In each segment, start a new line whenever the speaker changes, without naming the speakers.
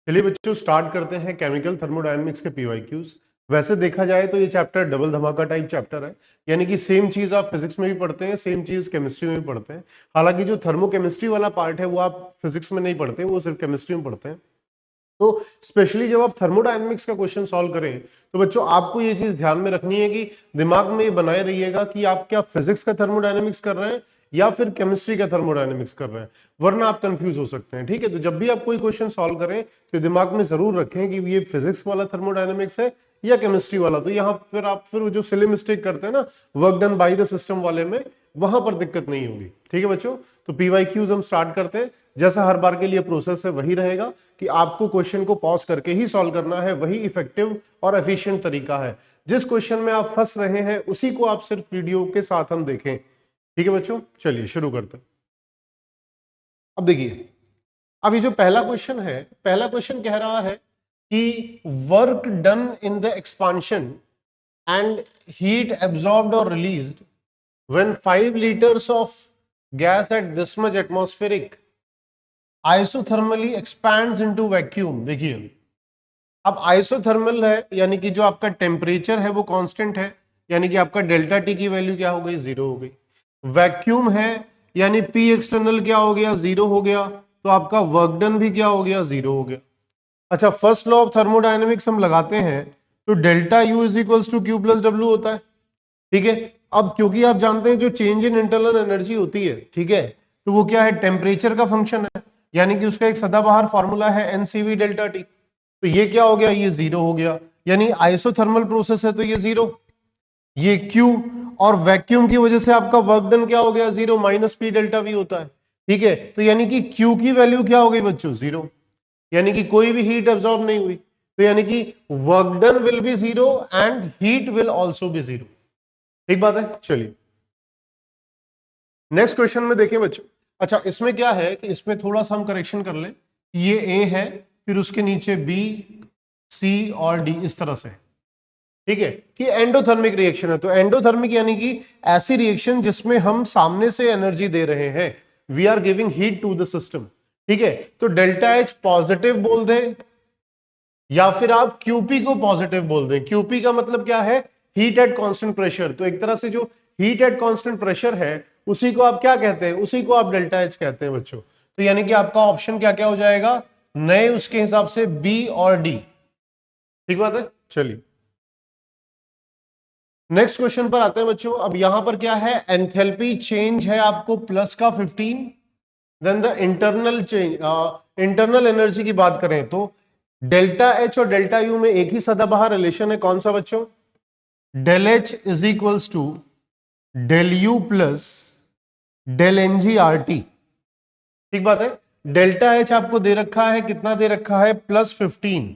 चलिए बच्चों स्टार्ट करते हैं केमिकल थर्मोडायनेमिक्स के पीवाईक्यूज। वैसे देखा जाए तो ये चैप्टर डबल धमाका टाइप चैप्टर है, यानी कि सेम चीज आप फिजिक्स में भी पढ़ते हैं, सेम चीज केमिस्ट्री में भी पढ़ते हैं। हालांकि जो थर्मोकेमिस्ट्री वाला पार्ट है वो आप फिजिक्स में नहीं पढ़ते, वो सिर्फ केमिस्ट्री में पढ़ते हैं। तो स्पेशली जब आप थर्मोडायनेमिक्स का क्वेश्चन सॉल्व करें तो बच्चों आपको ये चीज ध्यान में रखनी है कि दिमाग में ये बनाए रहिएगा कि आप क्या फिजिक्स का थर्मोडायनेमिक्स कर रहे हैं या फिर केमिस्ट्री का थर्मोडायनेमिक्स कर रहे हैं, वरना आप कंफ्यूज हो सकते हैं। ठीक है, तो जब भी आप कोई क्वेश्चन सॉल्व करें तो दिमाग में जरूर रखें कि ये फिजिक्स वाला थर्मोडायनेमिक्स है या केमिस्ट्री वाला। तो यहाँ फिर आप फिर जो सिली मिस्टेक करते हैं ना work done by the system वाले में, वहां पर दिक्कत नहीं होगी। ठीक है बच्चों, तो पीवाईक्यूज हम स्टार्ट करते हैं। जैसा हर बार के लिए प्रोसेस है वही रहेगा कि आपको क्वेश्चन को पॉज करके ही सॉल्व करना है, वही इफेक्टिव और एफिशिएंट तरीका है। जिस क्वेश्चन में आप फंस रहे हैं उसी को आप सिर्फ वीडियो के साथ हम देखें। ठीक है बच्चों, चलिए शुरू करते हैं। अब देखिए, अब ये जो पहला क्वेश्चन है, पहला क्वेश्चन कह रहा है कि work done in the expansion and heat absorbed और released when 5 litres of gas at this much atmospheric isothermally expands into vacuum. देखिए, अब आइसोथर्मल है यानी कि जो आपका टेम्परेचर है वो कांस्टेंट है, यानी कि आपका डेल्टा टी की वैल्यू क्या हो गई, 0 हो गई। वैक्यूम है यानी पी एक्सटर्नल क्या हो गया, 0 हो गया। तो आपका वर्क डन भी क्या हो गया, 0 हो गया। अच्छा, फर्स्ट लॉ ऑफ थर्मोडायनेमिक्स हम लगाते हैं तो delta U is equals to Q plus W होता है। ठीक है, अब क्योंकि आप जानते हैं जो चेंज इन इंटरनल एनर्जी होती है, ठीक है, तो वो क्या है, टेम्परेचर का फंक्शन है, यानी कि उसका एक सदाबहार फॉर्मूला है एनसीवी डेल्टा टी। तो ये क्या हो गया, ये 0 हो गया, यानी आइसोथर्मल प्रोसेस है तो ये 0, ये Q। और वैक्यूम की वजह से आपका वर्क डन क्या हो गया, 0 माइनस पी डेल्टा वी होता है। ठीक है, तो यानी कि Q की वैल्यू क्या हो गई बच्चों, 0, यानी कि कोई भी हीट एब्जॉर्ब नहीं हुई। तो यानी कि work done will be 0 and heat will also be 0। ठीक बात है, चलिए नेक्स्ट क्वेश्चन में देखें बच्चों। अच्छा, इसमें क्या है कि इसमें थोड़ा सा हम करेक्शन कर लें। ये ए है, फिर उसके नीचे बी, सी और डी, इस तरह से। ठीक है, कि एंडोथर्मिक रिएक्शन है, तो एंडोथर्मिक यानी कि ऐसी रिएक्शन जिसमें हम सामने से एनर्जी दे रहे हैं, we are giving heat to the system. ठीक है, तो डेल्टा एच पॉजिटिव बोल दें या फिर आप क्यूपी को पॉजिटिव बोल दें। क्यूपी का मतलब क्या है, हीट एट कांस्टेंट प्रेशर। तो एक तरह से जो हीट एट कांस्टेंट प्रेशर है उसी को आप क्या कहते हैं, उसी को आप डेल्टा एच कहते हैं बच्चों। तो यानी कि आपका ऑप्शन क्या क्या हो जाएगा, नए उसके हिसाब से बी और डी। ठीक बात है, चलिए नेक्स्ट क्वेश्चन पर आते हैं बच्चों। अब यहां पर क्या है, एंथैल्पी चेंज है आपको प्लस का 15। Then the internal change, internal energy की बात करें तो डेल्टा एच और डेल्टा यू में एक ही सदाबहार रिलेशन है, कौन सा बच्चों, del H is equals to del U plus del N G R T. ठीक बात है, डेल्टा एच आपको दे रखा है, कितना दे रखा है, प्लस 15,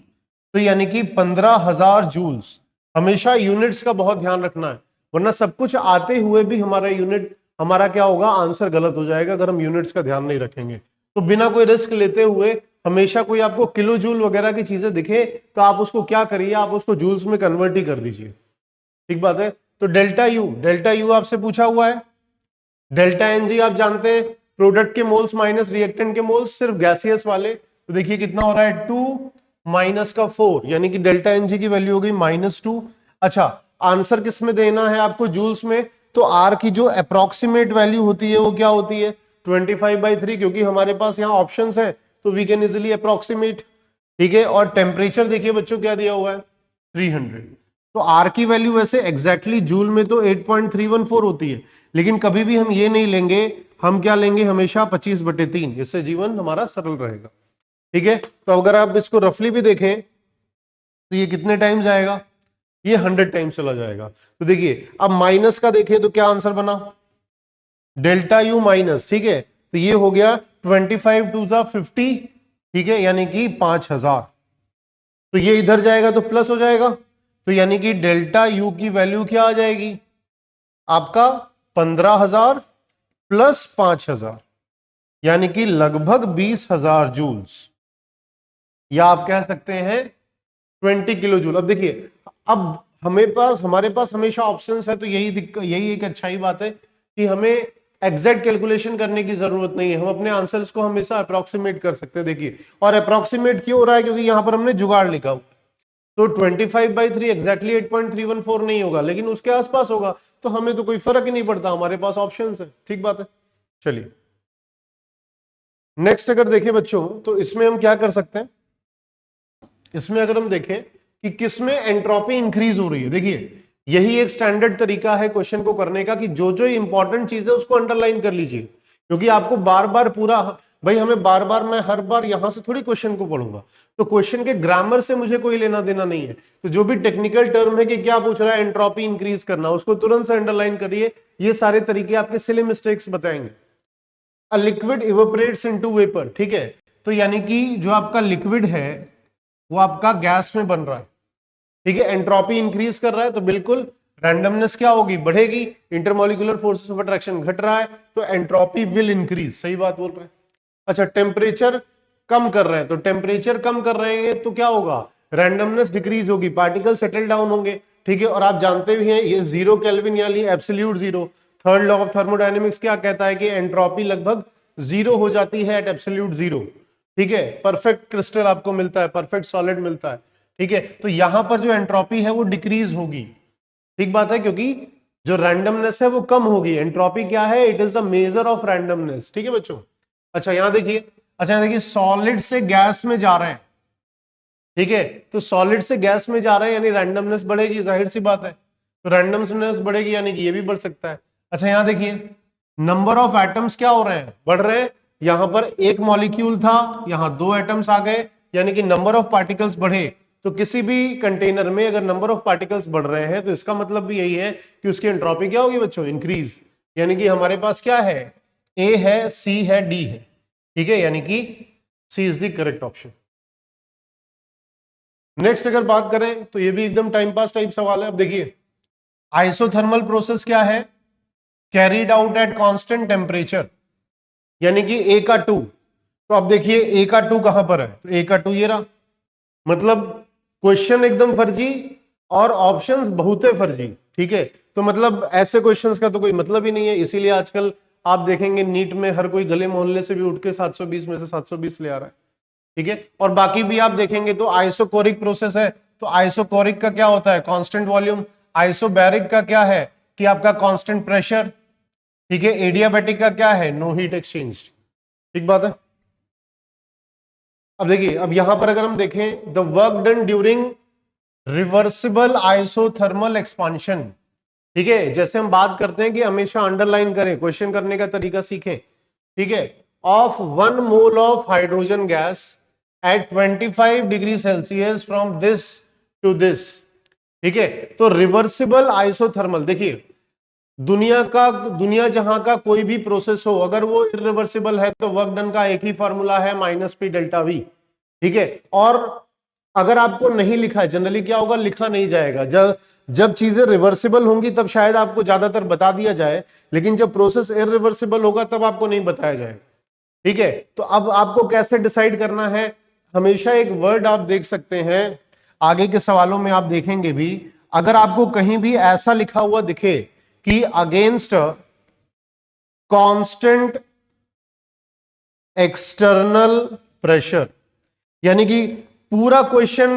तो यानी कि 15,000 जूल्स। हमेशा यूनिट्स का बहुत ध्यान रखना है, वरना सब कुछ आते हुए भी हमारा यूनिट, हमारा क्या होगा, आंसर गलत हो जाएगा अगर हम यूनिट्स का ध्यान नहीं रखेंगे। तो बिना कोई रिस्क लेते हुए हमेशा कोई आपको किलो जूल वगैरह की चीजें दिखे तो आप उसको क्या करिए, आप उसको जूल्स में कन्वर्ट ही कर दीजिए। ठीक बात है, तो डेल्टा यू, डेल्टा यू आपसे पूछा हुआ है। डेल्टा एन जी आप जानते हैं, प्रोडक्ट के मोल्स माइनस रिएक्टेंट के मोल्स, सिर्फ गैसियस वाले। तो देखिए कितना हो रहा है, 2 माइनस का 4, यानी कि डेल्टा एन जी की वैल्यू हो गई -2। अच्छा, आंसर किस में देना है आपको, जूल्स में। तो आर की जो अप्रोक्सीमेट वैल्यू होती है वो क्या होती है, 25/3, क्योंकि हमारे पास यहाँ ऑप्शंस हैं तो वी कैन इजिली अप्रोक्सीमेट। ठीक है, और टेम्परेचर देखिए बच्चों क्या दिया हुआ है, 300। तो आर की वैल्यू वैसे एग्जैक्टली जूल में तो 8.314 होती है, लेकिन कभी भी हम ये नहीं लेंगे, हम क्या लेंगे, हमेशा 25/3, इससे जीवन हमारा सरल रहेगा। ठीक है, तो अगर आप इसको रफली भी देखें तो ये कितने टाइम्स आएगा, ये 100 टाइम्स चला जाएगा। तो देखिए अब माइनस का देखें तो क्या आंसर बना, डेल्टा यू माइनस। ठीक है, तो ये हो गया 25 2 50। ठीक है, यानी कि 5,000। तो ये इधर जाएगा तो प्लस हो जाएगा, तो यानी कि डेल्टा यू की वैल्यू क्या आ जाएगी आपका, 15,000 प्लस 5,000, यानी कि लगभग 20,000 जूल्स, या आप कह सकते हैं 20 किलो जूल। अब देखिए, अब हमारे पास हमेशा ऑप्शंस है, तो यही एक अच्छाई बात है कि हमें एग्जैक्ट कैलकुलेशन करने की जरूरत नहीं है, हम अपने आंसर्स को हमेशा अप्रोक्सीमेट कर सकते हैं। देखिए, और अप्रोक्सीमेट क्यों हो रहा है, क्योंकि यहां पर हमने जुगाड़ लिखा हुआ, तो 25/3 एग्जैक्टली 8.314 नहीं होगा, लेकिन उसके आसपास होगा, तो हमें तो कोई फर्क ही नहीं पड़ता, हमारे पास ऑप्शंस है। ठीक बात है। चलिए नेक्स्ट अगर देखें बच्चों, तो इसमें हम क्या कर सकते हैं, इसमें अगर हम देखें कि किसमें एंट्रोपी इंक्रीज हो रही है, देखिए यही एक स्टैंडर्ड तरीका है क्वेश्चन को करने का कि जो जो इंपॉर्टेंट चीज है उसको अंडरलाइन कर लीजिए, क्योंकि आपको बार बार पूरा, भाई हमें बार बार, मैं हर बार यहां से थोड़ी क्वेश्चन को पढ़ूंगा, तो क्वेश्चन के ग्रामर से मुझे कोई लेना देना नहीं है, तो जो भी टेक्निकल टर्म है कि क्या पूछ रहा है एंट्रोपी इंक्रीज करना, उसको तुरंत से अंडरलाइन करिए। ये सारे तरीके आपके सिली मिस्टेक्स बताएंगे। A liquid evaporates into vapour, ठीक है, तो यानी कि जो आपका लिक्विड है वो आपका गैस में बन रहा है, ठीक है, एंट्रोपी इंक्रीज कर रहा है, तो बिल्कुल रैंडमनेस क्या होगी, बढ़ेगी, इंटरमोलिकुलर फोर्सेस ऑफ अट्रैक्शन घट रहा है, तो एंट्रोपी विल इंक्रीज। सही बात बोल रहे हैं। अच्छा, टेम्परेचर कम कर रहे हैं, तो टेम्परेचर कम कर रहे हैं तो क्या होगा, रैंडमनेस डिक्रीज होगी, पार्टिकल सेटल डाउन होंगे, ठीक है, और आप जानते भी हैं ये 0 केल्विन यानी absolute zero. Third law of thermodynamics क्या कहता है कि एंट्रोपी लगभग जीरो हो जाती है एट एब्सोल्यूट जीरो, ठीक है, परफेक्ट क्रिस्टल आपको मिलता है, परफेक्ट सॉलिड मिलता है, ठीक है, तो यहां पर जो एंट्रोपी है वो डिक्रीज होगी। ठीक बात है, क्योंकि जो रैंडमनेस है वो कम होगी। एंट्रोपी क्या है, it is the measure of randomness, ठीक है बच्चों। अच्छा यहां देखिए, अच्छा यहां देखिए, सॉलिड से गैस में जा रहे हैं, ठीक है, तो सॉलिड से गैस में जा रहे हैं यानी रैंडमनेस बढ़ेगी, जाहिर सी बात है, तो रैंडमनेस बढ़ेगी यानी कि ये भी बढ़ सकता है। अच्छा यहां देखिए, नंबर ऑफ एटम्स क्या हो रहे हैं, बढ़ रहे हैं, यहां पर एक मॉलिक्यूल था, यहां 2 एटम्स आ गए, यानी कि नंबर ऑफ पार्टिकल्स बढ़े। तो किसी भी कंटेनर में अगर नंबर ऑफ पार्टिकल्स बढ़ रहे हैं तो इसका मतलब भी यही है कि उसकी एंट्रोपी क्या होगी बच्चों, इंक्रीज, यानी कि हमारे पास क्या है, ए है, सी है, डी है, ठीक है, यानी कि C is the correct option. Next अगर बात करें तो ये भी एकदम टाइम पास टाइप सवाल है। अब देखिए, आइसोथर्मल प्रोसेस क्या है, carried out at constant temperature, यानी कि ए का 2, तो अब देखिए ए का 2 कहां पर है, तो ए का 2 ये रहा, मतलब क्वेश्चन एकदम फर्जी और ऑप्शंस बहुत है फर्जी, ठीक है, तो मतलब ऐसे क्वेश्चंस का तो कोई मतलब ही नहीं है, इसीलिए आजकल आप देखेंगे नीट में हर कोई गले मोहल्ले से भी उठ के 720 में से 720 ले आ रहा है, ठीक है, और बाकी भी आप देखेंगे तो आइसोकोरिक प्रोसेस है, तो आइसोकोरिक का क्या होता है, कांस्टेंट वॉल्यूम, आइसोबैरिक का क्या है कि आपका कांस्टेंट प्रेशर, ठीक है, एडियाबैटिक का क्या है, नो हीट एक्सचेंज। ठीक बात है। अब देखिए, अब यहां पर अगर हम देखें, the work done during reversible isothermal expansion, ठीक है, जैसे हम बात करते हैं कि हमेशा अंडरलाइन करें, क्वेश्चन करने का तरीका सीखें, ठीक है, of 1 mole of hydrogen gas at 25 degree Celsius from this to this, ठीक है, तो रिवर्सिबल आइसोथर्मल, देखिए दुनिया जहां का कोई भी प्रोसेस हो, अगर वो इरिवर्सिबल है तो वर्क डन का एक ही फॉर्मूला है, -P डेल्टा वी, ठीक है, और अगर आपको नहीं लिखा है, जनरली क्या होगा, लिखा नहीं जाएगा, जब जब चीजें रिवर्सिबल होंगी तब शायद आपको ज्यादातर बता दिया जाए, लेकिन जब प्रोसेस इरिवर्सिबल होगा तब आपको नहीं बताया जाएगा, ठीक है, तो अब आपको कैसे डिसाइड करना है, हमेशा एक वर्ड आप देख सकते हैं, आगे के सवालों में आप देखेंगे भी, अगर आपको कहीं भी ऐसा लिखा हुआ दिखे कि अगेंस्ट कांस्टेंट एक्सटर्नल प्रेशर, यानी कि पूरा क्वेश्चन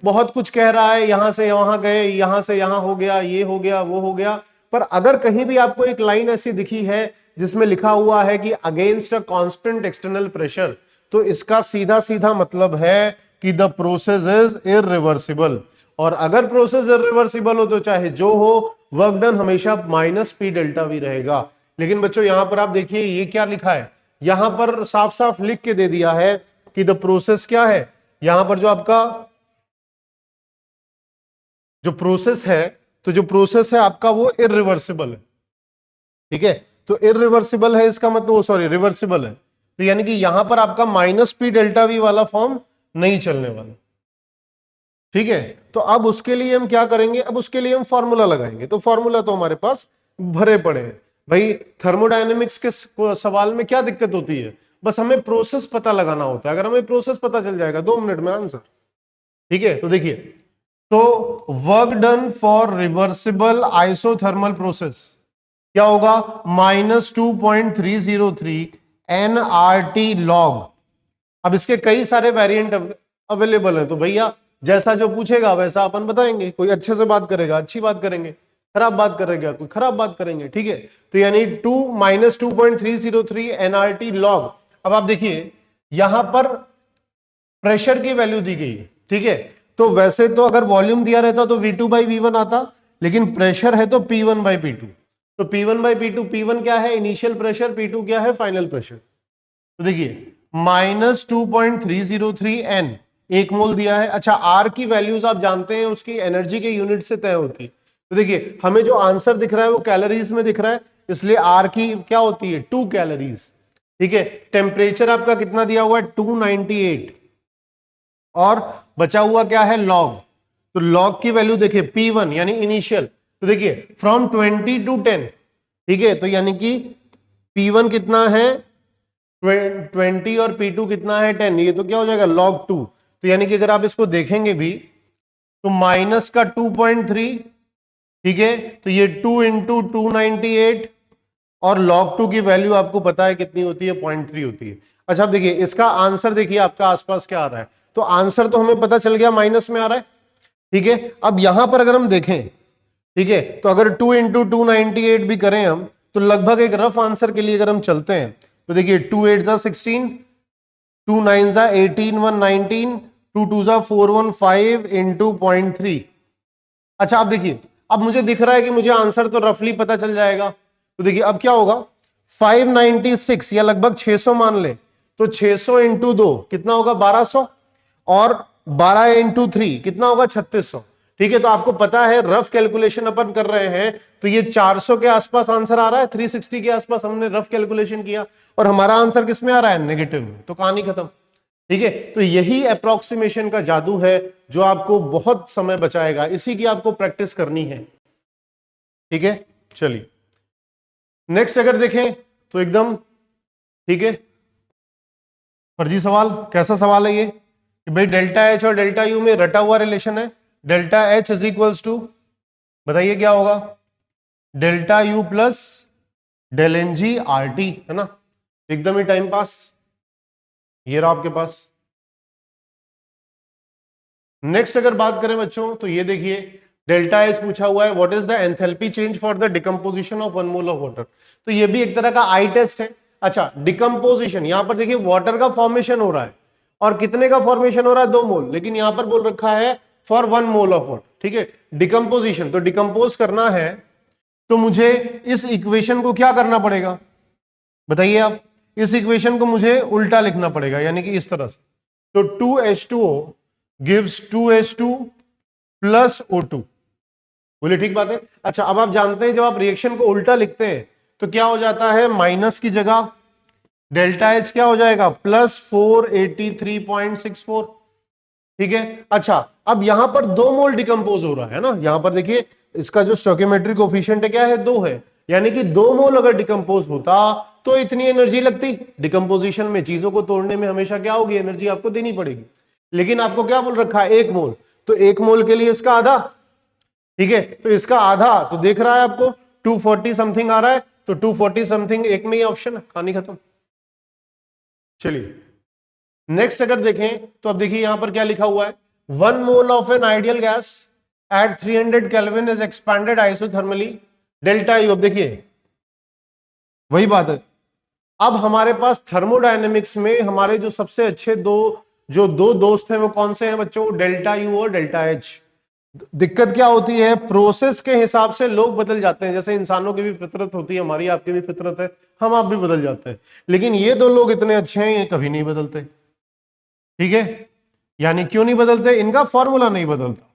बहुत कुछ कह रहा है, यहां से वहां गए, यहां से यहां हो गया, ये हो गया, वो हो गया, पर अगर कहीं भी आपको एक लाइन ऐसी दिखी है जिसमें लिखा हुआ है कि against a constant external pressure, तो इसका सीधा सीधा मतलब है कि द प्रोसेस इज इरिवर्सिबल, और अगर प्रोसेस इरिवर्सिबल हो तो चाहे जो हो, वर्क डन हमेशा -P डेल्टा वी रहेगा। लेकिन बच्चों यहां पर आप देखिए ये क्या लिखा है, यहां पर साफ साफ लिख के दे दिया है कि द प्रोसेस क्या है, यहां पर जो आपका जो प्रोसेस है, तो जो प्रोसेस है आपका वो इरिवर्सिबल है, ठीक है, तो इरिवर्सिबल है इसका मतलब, वो सॉरी रिवर्सिबल है, तो यानी कि यहां पर आपका -P डेल्टा वी वाला फॉर्म नहीं चलने वाला, ठीक है, तो अब उसके लिए हम क्या करेंगे, अब उसके लिए हम फॉर्मूला लगाएंगे, तो फॉर्मूला तो हमारे पास भरे पड़े हैं भाई, थर्मोडायनेमिक्स के सवाल में क्या दिक्कत होती है, बस हमें प्रोसेस पता लगाना होता है, अगर हमें प्रोसेस पता चल जाएगा 2 मिनट में आंसर, ठीक है, तो देखिए, तो work done for reversible isothermal process, क्या होगा -2.303 nRT log। अब इसके कई सारे वेरिएंट अवेलेबल है, तो भैया जैसा जो पूछेगा वैसा अपन बताएंगे। कोई अच्छे से बात करेगा अच्छी बात करेंगे, खराब बात करेगा कोई खराब बात करेंगे, ठीक है। तो यानी -2.303 nRT log। अब आप देखिए यहां पर प्रेशर की वैल्यू दी गई है, ठीक है। तो वैसे तो अगर वॉल्यूम दिया रहता तो V2/V1 आता, लेकिन प्रेशर है तो P1/P2। तो P1/P2, P1 क्या है इनिशियल प्रेशर, P2 क्या है फाइनल प्रेशर। तो देखिए -2.303 n एक मोल दिया है। अच्छा आर की वैल्यूज आप जानते हैं उसकी एनर्जी के यूनिट से तय होती है। तो देखिए हमें जो आंसर दिख रहा है वो कैलोरीज में दिख रहा है, इसलिए आर की क्या होती है 2 कैलोरीज, ठीक है। टेम्परेचर आपका कितना दिया हुआ है 298, और बचा हुआ क्या है लॉग। तो लॉग की वैल्यू देखिए P1 यानी इनिशियल, तो देखिए फ्रॉम 20 to 10, ठीक है। तो यानी कि P1 कितना है 20 और P2 कितना है 10, ये तो क्या हो जाएगा log 2। तो यानी कि अगर आप इसको देखेंगे भी तो माइनस का 2.3, ठीक है। तो ये 2 इंटू 298, और log 2 की वैल्यू आपको पता है कितनी होती है 0.3 होती है। अच्छा अब देखिए इसका आंसर देखिए आपका आसपास क्या आ रहा है। तो आंसर तो हमें पता चल गया माइनस में आ रहा है, ठीक है। अब यहां पर अगर हम देखें, ठीक है, तो अगर 2 इंटू 298 भी करें हम, तो लगभग एक रफ आंसर के लिए अगर हम चलते हैं तो देखिए 2 8 जा 16, 2 9 जा 18, 1 19, 2 2 जा 4 1 5 इंटू 0.3। अच्छा अब देखिए अब मुझे दिख रहा है कि मुझे आंसर तो रफली पता चल जाएगा। तो देखिए अब क्या होगा 596 या लगभग 600 मान ले, तो 600 इंटू 2 कितना होगा 1200, और 12 इंटू 3 कितना होगा 3600, ठीक है। तो आपको पता है रफ कैलकुलेशन अपन कर रहे हैं, तो ये 400 के आसपास आंसर आ रहा है, 360 के आसपास हमने रफ कैलकुलेशन किया, और हमारा आंसर किस में आ रहा है नेगेटिव में, तो कहानी खत्म, ठीक है। तो यही अप्रोक्सीमेशन का जादू है जो आपको बहुत समय बचाएगा, इसी की आपको प्रैक्टिस करनी है, ठीक है। चलिए नेक्स्ट अगर देखें तो एकदम ठीक है फर्जी सवाल। कैसा सवाल है ये कि भाई डेल्टा एच और डेल्टा यू में रटा हुआ रिलेशन है, delta H is equals to, बताइए क्या होगा delta U plus del N G R T, है ना, एकदम ही टाइम पास। ये रहा आपके पास। नेक्स्ट अगर बात करें बच्चों तो ये देखिए डेल्टा एच पूछा हुआ है, what is the enthalpy change for the decomposition of 1 mole of water. तो ये भी एक तरह का आई टेस्ट है। अच्छा डिकम्पोजिशन, यहां पर देखिए वाटर का फॉर्मेशन हो रहा है, और कितने का फॉर्मेशन हो रहा है 2 मोल, लेकिन यहां पर बोल रखा है फॉर 1 मोल ऑफ वाटर, ठीक है। डिकम्पोजिशन तो डिकम्पोज करना है, तो मुझे इस इक्वेशन को क्या करना पड़ेगा बताइए आप। इस इक्वेशन को मुझे उल्टा लिखना पड़ेगा, यानी कि इस तरह से। तो 2H2O gives 2H2 plus O2, बोले ठीक बात है। अच्छा अब आप जानते हैं जब आप रिएक्शन को उल्टा लिखते हैं तो क्या हो जाता है, माइनस की जगह डेल्टा एच क्या हो जाएगा प्लस 483.64, ठीक है। अच्छा अब यहां पर 2 मोल डिकम्पोज हो रहा है ना, यहां पर देखिए इसका जो स्टोइकियोमेट्रिक कोफिशिएंट है क्या है 2 है, यानी कि 2 मोल अगर डिकम्पोज होता तो इतनी एनर्जी लगती। डिकम्पोजिशन में चीजों को तोड़ने में हमेशा क्या होगी एनर्जी आपको देनी पड़ेगी, लेकिन आपको क्या बोल रखा है 1 मोल, तो 1 मोल के लिए इसका आधा, ठीक है। तो इसका आधा तो देख रहा है आपको 240 समथिंग आ रहा है, तो 240 समथिंग एक में ही ऑप्शन, कहानी खत्म। चलिए नेक्स्ट अगर देखें तो अब देखिए यहां पर क्या लिखा हुआ है, 1 mole of an ideal gas at 300 kelvin is expanded isothermally delta U. अब देखिए वही बात है, अब हमारे पास थर्मोडायनेमिक्स में हमारे जो सबसे अच्छे दो दोस्त हैं वो कौन से हैं बच्चों, डेल्टा यू और डेल्टा एच। दिक्कत क्या होती है प्रोसेस के हिसाब से लोग बदल जाते हैं, जैसे इंसानों की भी फितरत होती है, हमारी आपकी भी फितरत है, हम आप भी बदल जाते हैं, लेकिन ये दो लोग इतने अच्छे हैं ये कभी नहीं बदलते, ठीक है। यानी क्यों नहीं बदलते, इनका फॉर्मूला नहीं बदलता।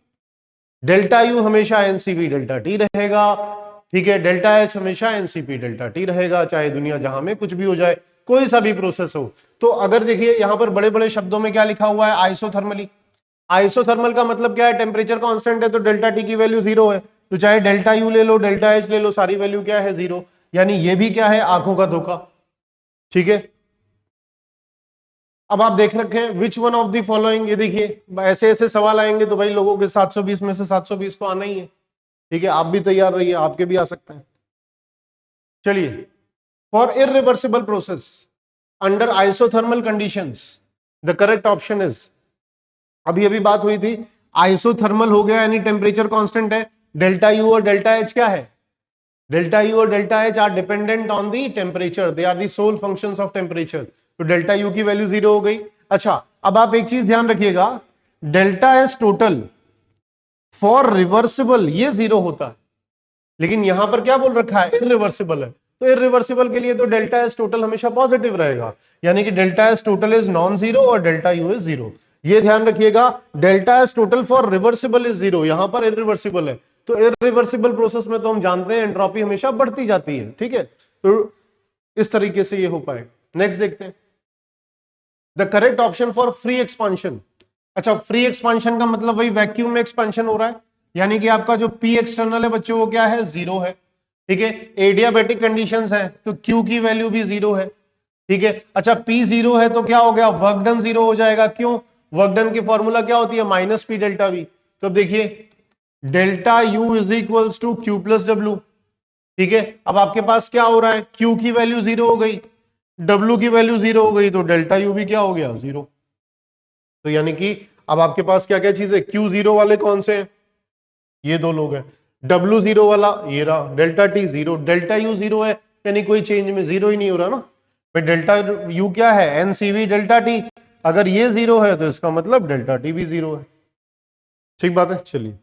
डेल्टा यू हमेशा एनसीपी डेल्टा टी रहेगा, ठीक है। डेल्टा एच हमेशा एनसीपी डेल्टा टी रहेगा, चाहे दुनिया जहां में कुछ भी हो जाए, कोई सा भी प्रोसेस हो। तो अगर देखिए यहां पर बड़े बड़े शब्दों में क्या लिखा हुआ है आइसोथर्मली, आइसोथर्मल का मतलब क्या है टेम्परेचर कांस्टेंट है, तो डेल्टा टी की वैल्यू 0 है, तो चाहे डेल्टा यू ले लो डेल्टा एच ले लो सारी वैल्यू क्या है 0, यानी ये भी क्या है आंखों का धोखा, ठीक है। अब आप देख रखे हैं which one of the following, ये देखिए ऐसे ऐसे सवाल आएंगे तो भाई लोगों के 720 में से 720 तो आना ही है, ठीक है। आप भी तैयार रहिए, आपके भी आ सकते हैं। चलिए, for irreversible process under isothermal conditions the correct option is, अभी अभी बात हुई थी, आइसोथर्मल हो गया यानी टेम्परेचर कांस्टेंट है, डेल्टा यू और डेल्टा एच क्या है, डेल्टा यू और delta H are dependent on the temperature, they are the sole functions of temperature, तो डेल्टा यू की वैल्यू 0 हो गई। अच्छा, अब आप एक चीज ध्यान रखिएगा, delta H total for reversible ये 0 होता है, लेकिन यहां पर क्या बोल रखा है, इरिवर्सिबल है, तो इरिवर्सिबल के लिए तो डेल्टा एस टोटल हमेशा पॉजिटिव रहेगा, यानी कि delta S total is non zero और डेल्टा यू इज जीरो, ये ध्यान रखिएगा। Delta S total for reversible is zero, यहां पर इरिवर्सिबल है, तो इरिवर्सिबल प्रोसेस में तो हम जानते हैं एंट्रोपी हमेशा बढ़ती जाती है, ठीक है, तो इस तरीके से ये हो पाए। नेक्स्ट देखते हैं, the correct option for free expansion. अच्छा, फ्री एक्सपांशन का मतलब वही वैक्यूम में एक्सपेंशन हो रहा है, यानी कि आपका जो पी एक्सटर्नल है बच्चों वो क्या है, 0 है, ठीक है। एडियाबैटिक कंडीशंस है तो क्यू की वैल्यू भी 0 है, ठीक है। अच्छा, पी 0 है तो क्या हो गया, वर्क डन 0 हो जाएगा, क्यों, वर्क डन की फॉर्मूला क्या होती है, माइनस पी डेल्टा वी, तो अब देखिए delta U is equals to Q plus W, ठीक है। अब आपके पास क्या हो रहा है, क्यू की वैल्यू 0 हो गई, डब्ल्यू की वैल्यू 0 हो गई, तो डेल्टा यू भी क्या हो गया, 0, तो यानी कि अब आपके पास क्या क्या चीज है, क्यू 0 वाले कौन से हैं, ये दो लोग हैं, डब्ल्यू 0 वाला ये रहा, डेल्टा टी 0, डेल्टा यू 0 है, यानी कोई चेंज में 0 ही नहीं हो रहा ना भाई, डेल्टा यू क्या है, एनसीवी डेल्टा टी, अगर ये 0 है तो इसका मतलब डेल्टा टी भी 0 है, ठीक बात है। चलिए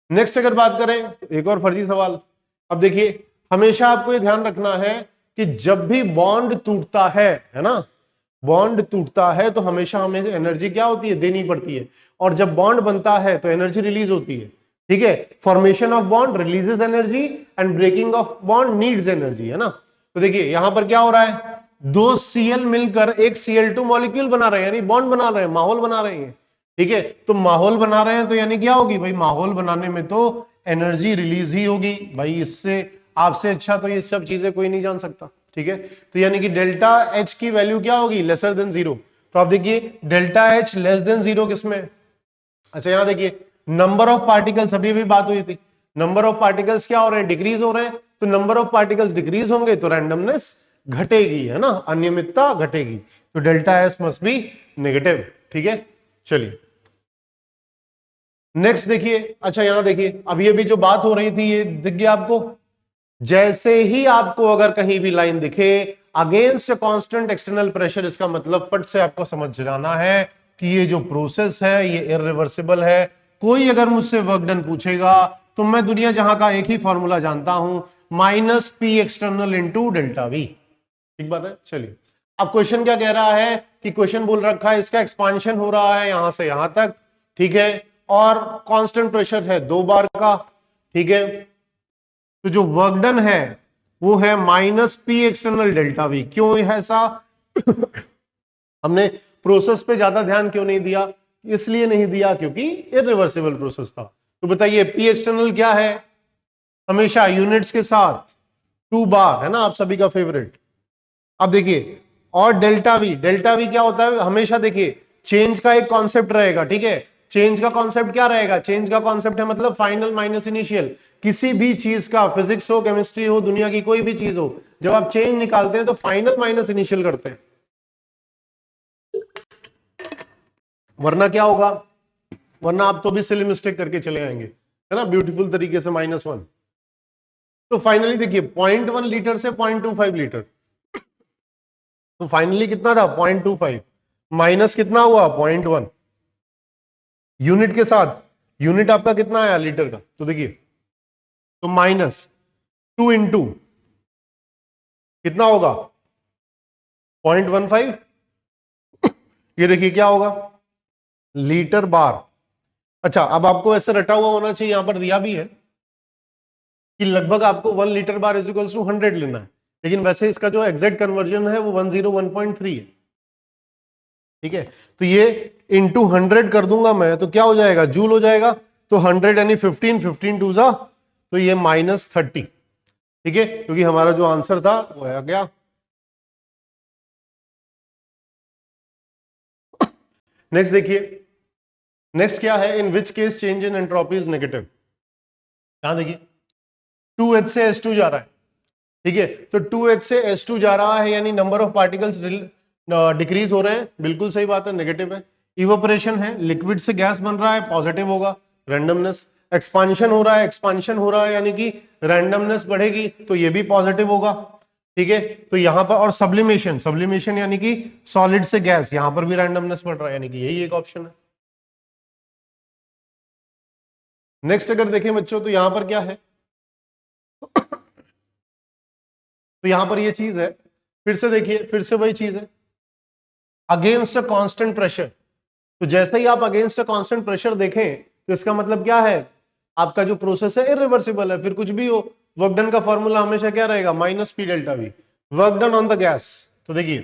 नेक्स्ट अगर बात करें तो एक और फर्जी सवाल, अब देखिए हमेशा आपको ये ध्यान रखना है कि जब भी बॉन्ड टूटता है ना, बॉन्ड टूटता है तो हमेशा हमें एनर्जी क्या होती है, देनी पड़ती है, और जब बॉन्ड बनता है तो एनर्जी रिलीज होती है, ठीक है। Formation of bond releases energy and breaking of bond needs energy, है ना, तो देखिए यहां पर क्या हो रहा है, दो Cl मिलकर एक Cl2 मॉलिक्यूल बना रहे हैं, यानी बॉन्ड बना रहे हैं, माहौल बना रहे हैं, ठीक है। तो माहौल बना रहे हैं तो यानी क्या होगी भाई, माहौल बनाने में तो एनर्जी रिलीज ही होगी भाई, इससे आपसे अच्छा तो ये सब चीजें कोई नहीं जान सकता, ठीक है। तो यानी कि डेल्टा एच की वैल्यू क्या होगी, लेसर देन 0, तो आप देखिए डेल्टा एच लेस देन 0 किसमें, अच्छा यहां देखिए नंबर ऑफ पार्टिकल्स, अभी भी बात हुई थी, नंबर ऑफ पार्टिकल्स क्या हो रहे हैं, डिक्रीज हो रहे हैं, तो नंबर ऑफ पार्टिकल्स डिक्रीज होंगे तो रैंडमनेस घटेगी, है ना, अनियमितता घटेगी, तो delta S must be negative, ठीक है। चलिए नेक्स्ट देखिए, अच्छा यहां देखिए अभी अभी जो बात हो रही थी ये दिख गया आपको, जैसे ही आपको अगर कहीं भी लाइन दिखे अगेंस्ट कांस्टेंट एक्सटर्नल प्रेशर, इसका मतलब फट से आपको समझ जाना है कि ये जो प्रोसेस है ये इरिवर्सिबल है। कोई अगर मुझसे वर्क डन पूछेगा तो मैं दुनिया जहां का एक ही फॉर्मूला जानता हूं, minus P external into delta we, ठीक बात है। चलिए अब क्वेश्चन क्या कह रहा है, कि क्वेश्चन बोल रखा है इसका एक्सपांशन हो रहा है यहां से यहां तक, ठीक है, और कांस्टेंट प्रेशर है 2 बार का, ठीक है, तो जो वर्क डन है वो है minus P external delta we, क्यों है ऐसा हमने प्रोसेस पे ज्यादा ध्यान क्यों नहीं दिया, इसलिए नहीं दिया क्योंकि इरिवर्सिबल प्रोसेस था। तो बताइए पी एक्सटर्नल क्या है, हमेशा यूनिट्स के साथ 2 बार, है ना, आप सभी का फेवरेट। अब देखिए और डेल्टा वी क्या होता है, हमेशा देखिए चेंज का एक कॉन्सेप्ट रहेगा, ठीक है, चेंज का कॉन्सेप्ट क्या रहेगा, चेंज का कॉन्सेप्ट है मतलब फाइनल माइनस इनिशियल, किसी भी चीज का, फिजिक्स हो केमिस्ट्री हो दुनिया की कोई भी चीज हो, जब आप चेंज निकालते हैं तो फाइनल माइनस इनिशियल करते हैं, वरना क्या होगा, वरना आप तो भी सिली मिस्टेक करके चले आएंगे, है ना, ब्यूटीफुल तरीके से -1, तो फाइनली देखिए 0.1 लीटर से 0.25 लीटर, तो फाइनली कितना था 0.25, माइनस कितना हुआ 0.1, यूनिट के साथ, यूनिट आपका कितना आया लीटर का, तो देखिए तो -2 इंटू कितना होगा 0.15, ये देखिए क्या होगा लीटर बार। अच्छा अब आपको ऐसे रटा हुआ होना चाहिए, यहां पर दिया भी है कि लगभग आपको 1 litre bar is equals to 100 लेना है, लेकिन वैसे इसका जो एग्जैक्ट कन्वर्जन है वो 101.3 है, ठीक है। तो ये इंटू 100 कर दूंगा मैं तो क्या हो जाएगा, जूल हो जाएगा, तो 100 यानी 15, 15 टू जा, तो ये -30, ठीक है, क्योंकि हमारा जो आंसर था वो आ गया। नेक्स्ट देखिए, नेक्स्ट क्या है, in which case change in entropy is negative, यहां देखिए 2H से H2 जा रहा है, ठीक है, तो 2h से S2 जा रहा है यानी नंबर ऑफ पार्टिकल्स डिक्रीज हो रहे हैं, बिल्कुल सही बात है, नेगेटिव है। इवोपरेशन है, लिक्विड से गैस बन रहा है, पॉजिटिव होगा, रैंडमनेस। एक्सपांशन हो रहा है, एक्सपांशन हो रहा है यानी कि रैंडमनेस बढ़ेगी, तो ये भी पॉजिटिव होगा। ठीक है, तो यहां पर, और सब्लिमेशन, सब्लिमेशन यानी कि सॉलिड से गैस, यहां पर भी रैंडमनेस बढ़ रहा है, यानी कि यही एक ऑप्शन है। नेक्स्ट अगर देखें बच्चों, तो यहां पर क्या है, तो यहां पर ये चीज है, फिर से देखिए, फिर से वही चीज है, अगेंस्ट अ कांस्टेंट प्रेशर। तो जैसे ही आप अगेंस्ट अ कांस्टेंट प्रेशर देखें, तो इसका मतलब क्या है, आपका जो प्रोसेस है इरिवर्सिबल है, फिर कुछ भी हो। वर्क डन का फॉर्मूला हमेशा क्या रहेगा, minus P delta we, work done on the gas. तो देखिए,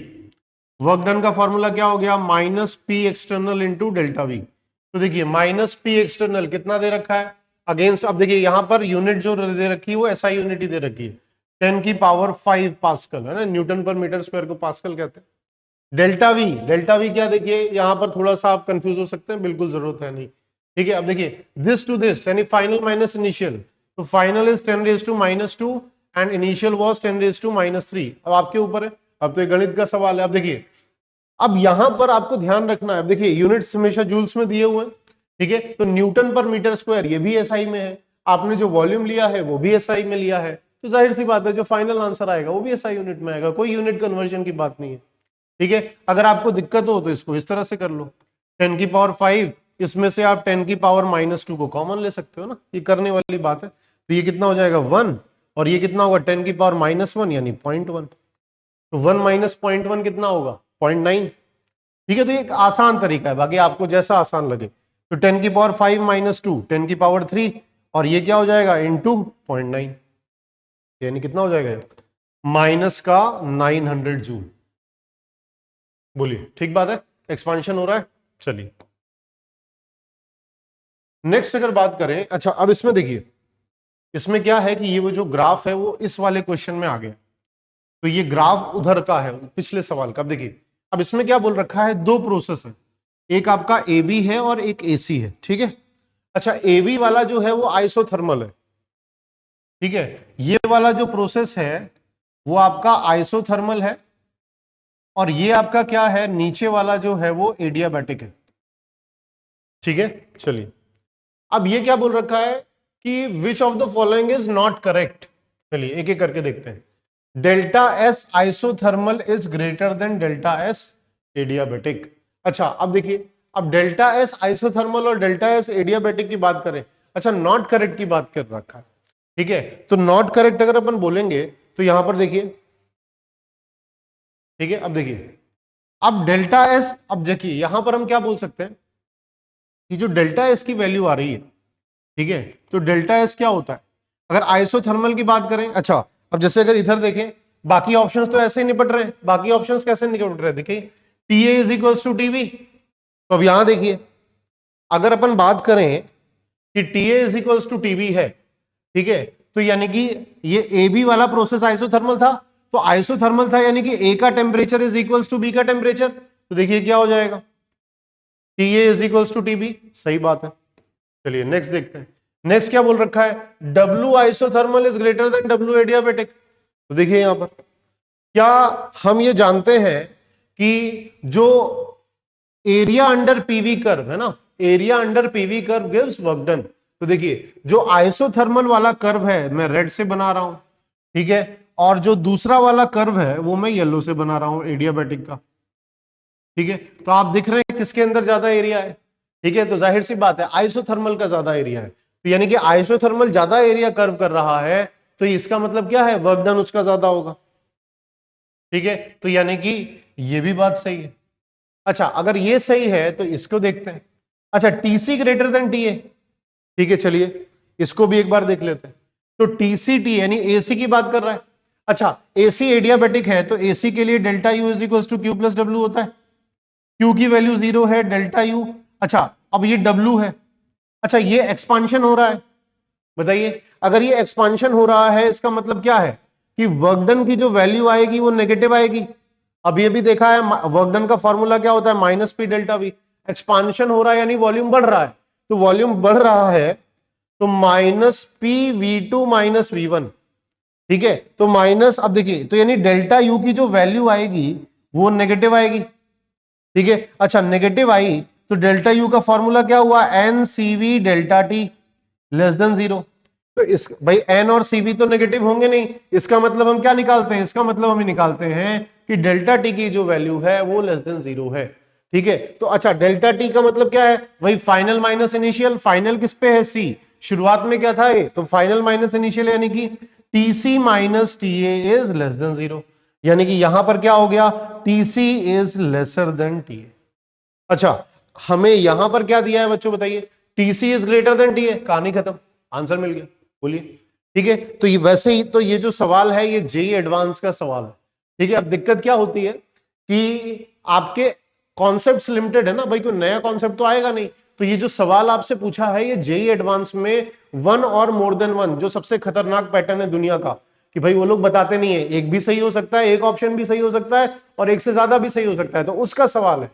वर्क डन का फॉर्मूला क्या हो गया, minus P external into delta we. तो देखिए, माइनस पी एक्सटर्नल कितना दे रखा है अगेंस्ट, अब देखिए यहां पर यूनिट जो दे रखी है वो एसआई यूनिट ही दे रखी है, 10⁵ पास्कल है ना, न्यूटन पर मीटर स्क्वायर को पास्कल कहते हैं। डेल्टा वी क्या, देखिए यहां पर थोड़ा सा आप कंफ्यूज हो सकते हैं, बिल्कुल जरूरत है नहीं। ठीक है, अब देखिए दिस टू दिस यानी फाइनल माइनस इनिशियल, तो final is 10⁻², and initial was 10⁻3। अब आपके ऊपर है, अब तो ये गणित का सवाल है। अब देखिए, अब यहां पर आपको ध्यान रखना है, अब देखिए यूनिट्स हमेशा जूल्स में दिए हुए हैं, ठीक है, तो न्यूटन पर मीटर स्क्वायर ये भी एसआई में है, आपने जो वॉल्यूम लिया है वो भी एसआई में लिया है, तो जाहिर सी बात है जो फाइनल आंसर आएगा वो भी एसआई यूनिट में आएगा, कोई यूनिट कन्वर्जन की बात नहीं है। ठीक है, अगर आपको दिक्कत हो तो इसको इस तरह से कर लो, 10⁵, इसमें से आप 10⁻²को कॉमन ले सकते हो ना, ये करने वाली बात है। तो ये कितना हो जाएगा 1, और ये कितना होगा 10⁻−1 यानी 0.1, तो 1 माइनस 0.1 कितना होगा 0.9। ठीक है, तो ये एक आसान तरीका है, बाकी आपको जैसा आसान लगे। तो 10⁵−2 10⁻3, और ये क्या हो जाएगा इंटू 0.9, यानी कितना हो जाएगा माइनस का 900 जूल। बोलिए ठीक बात है, एक्सपांशन हो रहा है। चलिए नेक्स्ट अगर बात करें, अच्छा अब इसमें देखिए, इसमें क्या है कि ये वो जो ग्राफ है वो इस वाले क्वेश्चन में आ गया, तो ये ग्राफ उधर का है पिछले सवाल का। अब देखिए, अब इसमें क्या बोल रखा है, दो प्रोसेस है, एक आपका ए बी है और एक एसी है। ठीक है, अच्छा ए बी वाला जो है वो आइसोथर्मल है, ठीक है, ये वाला जो प्रोसेस है वो आपका आइसोथर्मल है, और ये आपका क्या है, नीचे वाला जो है वो एडियाबैटिक है। ठीक है, चलिए अब ये क्या बोल रखा है कि which of the following is not correct. चलिए एक एक करके देखते हैं। Delta S isothermal is greater than delta S adiabatic. अच्छा अब देखिए, अब डेल्टा एस आइसोथर्मल और डेल्टा एस एडियाबेटिक की बात करें, अच्छा नॉट करेक्ट की बात कर रखा है। ठीक है, तो नॉट करेक्ट अगर अपन बोलेंगे तो यहां पर देखिए, ठीक है, अब देखिए, अब डेल्टा एस, अब देखिए यहां पर हम क्या बोल सकते हैं कि जो डेल्टा एस की वैल्यू आ रही है, ठीक है, तो डेल्टा एस क्या होता है अगर आइसोथर्मल की बात करें। अच्छा अब जैसे अगर इधर देखें, बाकी ऑप्शंस तो ऐसे ही निपट रहे हैं, बाकी ऑप्शंस कैसे निपट रहे हैं, देखिए T A is equal to TV. तो अब यहां देखिए, अगर अपन बात करें कि T A is equal to TV है, ठीक है, तो यानी कि ये ए बी वाला प्रोसेस आइसोथर्मल था, तो आइसोथर्मल था यानी कि ए का temperature is equal to B का टेम्परेचर, तो देखिए क्या हो जाएगा, T A is equal to TB, सही बात है। चलिए नेक्स्ट देखते हैं, नेक्स्ट क्या बोल रखा है, W isothermal is greater than W adiabatic. तो देखिए यहां पर क्या हम ये जानते हैं कि जो एरिया अंडर पीवी कर्व है ना, area under PV curve gives work done. तो देखिए जो आइसोथर्मल वाला कर्व है मैं रेड से बना रहा हूं, ठीक है, और जो दूसरा वाला कर्व है वो मैं येलो से बना रहा हूं एडियाबेटिक का। ठीक है, तो आप दिख रहे हैं किसके अंदर ज्यादा एरिया है, ठीक है, तो जाहिर सी बात है आइसोथर्मल का ज्यादा एरिया है, तो यानी कि आइसोथर्मल ज्यादा एरिया कर्व कर रहा है, तो इसका मतलब क्या है, वर्क डन उसका ज्यादा होगा। ठीक है, तो यानी कि ये भी बात सही है। अच्छा अगर ये सही है तो इसको देखते हैं, अच्छा टीसी ग्रेटर देन टीए, ठीक है, चलिए इसको भी एक बार देख लेते हैं। तो टीसी टी यानी एसी की बात कर रहा है। अच्छा एसी एडियाबेटिक है, तो एसी के लिए delta U is equal to Q plus W होता है, Q की वैल्यू 0 है, डेल्टा U। अच्छा अब ये W है, अच्छा ये एक्सपांशन हो रहा है, बताइए अगर ये एक्सपांशन हो रहा है इसका मतलब क्या है कि वर्क डन की जो वैल्यू आएगी वो नेगेटिव आएगी। अब ये भी देखा है वर्क डन का फॉर्मूला क्या होता है, minus P delta we. Expansion हो रहा है यानी वॉल्यूम बढ़ रहा है, तो वॉल्यूम बढ़ रहा है तो minus P V two minus V one, ठीक है, तो माइनस, अब देखिए तो यानी डेल्टा यू की जो वैल्यू आएगी वो नेगेटिव आएगी। ठीक है, अच्छा नेगेटिव आई तो डेल्टा यू का फॉर्मूला क्या हुआ, N C V delta T less than zero. तो इस भाई एन और सी वी तो नेगेटिव होंगे नहीं, इसका मतलब हम क्या निकालते हैं, इसका मतलब हम निकालते हैं कि डेल्टा टी की जो वैल्यू है वो लेस देन जीरो है। ठीक है, तो अच्छा डेल्टा टी का मतलब क्या है, वही फाइनल माइनस इनिशियल, फाइनल किस पे है, सी, शुरुआत में क्या था ए, तो फाइनल माइनस इनिशियल यानी कि TC minus TA is less than zero, यानी कि यहां पर क्या हो गया, TC is lesser than TA. अच्छा हमें यहां पर क्या दिया है बच्चों बताइए, TC is greater than TA, कहानी खत्म, आंसर मिल गया, बोलिए। ठीक है, तो ये वैसे ही तो ये जो सवाल है ये जेई एडवांस का सवाल है। ठीक है, अब दिक्कत क्या होती है कि आपके कॉन्सेप्ट्स लिमिटेड है ना भाई, कोई नया कॉन्सेप्ट तो आएगा नहीं, तो ये जो सवाल आपसे पूछा है ये जेई एडवांस में वन और मोर देन वन, जो सबसे खतरनाक पैटर्न है दुनिया का, कि भाई वो लोग बताते नहीं है, एक भी सही हो सकता है, एक ऑप्शन भी सही हो सकता है और एक से ज्यादा भी सही हो सकता है, तो उसका सवाल है।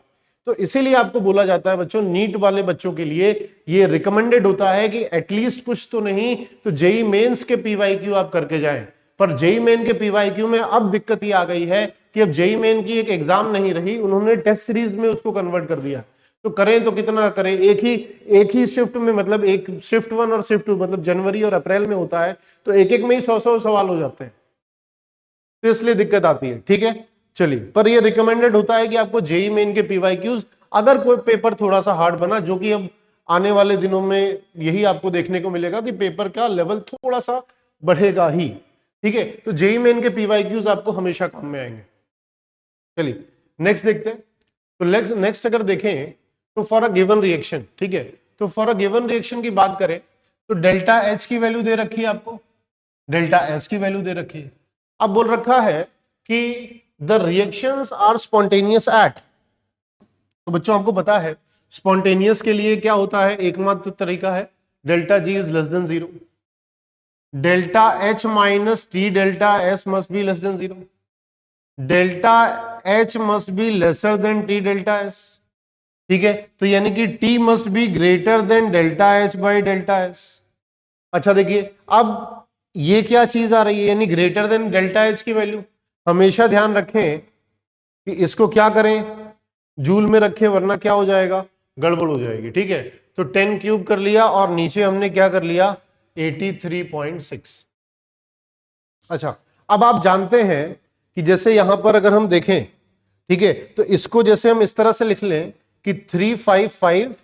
तो इसीलिए आपको बोला जाता है बच्चों, नीट वाले बच्चों के लिए ये रिकमेंडेड होता है कि एटलीस्ट कुछ तो नहीं तो जेई मेंस के पीवाईक्यू आप करके जाएं। पर जेई मेन के पीवाईक्यू में अब दिक्कत ये आ गई है कि अब जेई मेन की एक एग्जाम नहीं रही, उन्होंने टेस्ट सीरीज में उसको कन्वर्ट कर दिया। तो करें तो कितना करें, एक ही शिफ्ट में, मतलब एक शिफ्ट वन और शिफ्ट टू, मतलब जनवरी और अप्रैल में होता है, तो एक एक में ही 100 सवाल हो जाते हैं, तो इसलिए दिक्कत आती है। ठीक है, चलिए, पर ये रिकमेंडेड होता है कि आपको जेई मेन के पीवाईक्यूज, अगर कोई पेपर थोड़ा सा हार्ड बना, जो कि अब आने वाले दिनों में यही आपको देखने को मिलेगा कि पेपर का लेवल थोड़ा सा बढ़ेगा ही। ठीक है, तो जेई मेन के पीवाईक्यूज आपको हमेशा काम में आएंगे। चलिए नेक्स्ट देखते हैं। तो नेक्स्ट अगर देखें तो फॉर अ गिवन रिएक्शन, ठीक है, तो फॉर अ गिवन रिएक्शन की बात करें तो डेल्टा एच की वैल्यू दे रखी है आपको, डेल्टा एस की वैल्यू दे रखी है। अब बोल रखा है कि the reactions are spontaneous at, तो बच्चों आपको पता है स्पॉन्टेनियस के लिए क्या होता है, एकमात्र तरीका है delta G is less than zero, delta H minus T delta S must be less than zero, delta H must be lesser than T delta S. ठीक है, तो यानी कि T must be greater than delta H by delta S. अच्छा देखिए, अब ये क्या चीज आ रही है, यानी ग्रेटर देन डेल्टा एच की वैल्यू, हमेशा ध्यान रखें कि इसको क्या करें, जूल में रखें, वरना क्या हो जाएगा, गड़बड़ हो जाएगी। ठीक है, तो 10 क्यूब कर लिया और नीचे हमने क्या कर लिया, 83.6। अच्छा, अब आप जानते हैं कि जैसे यहां पर अगर हम देखें, ठीक है, तो इसको जैसे हम इस तरह से लिख लें कि 355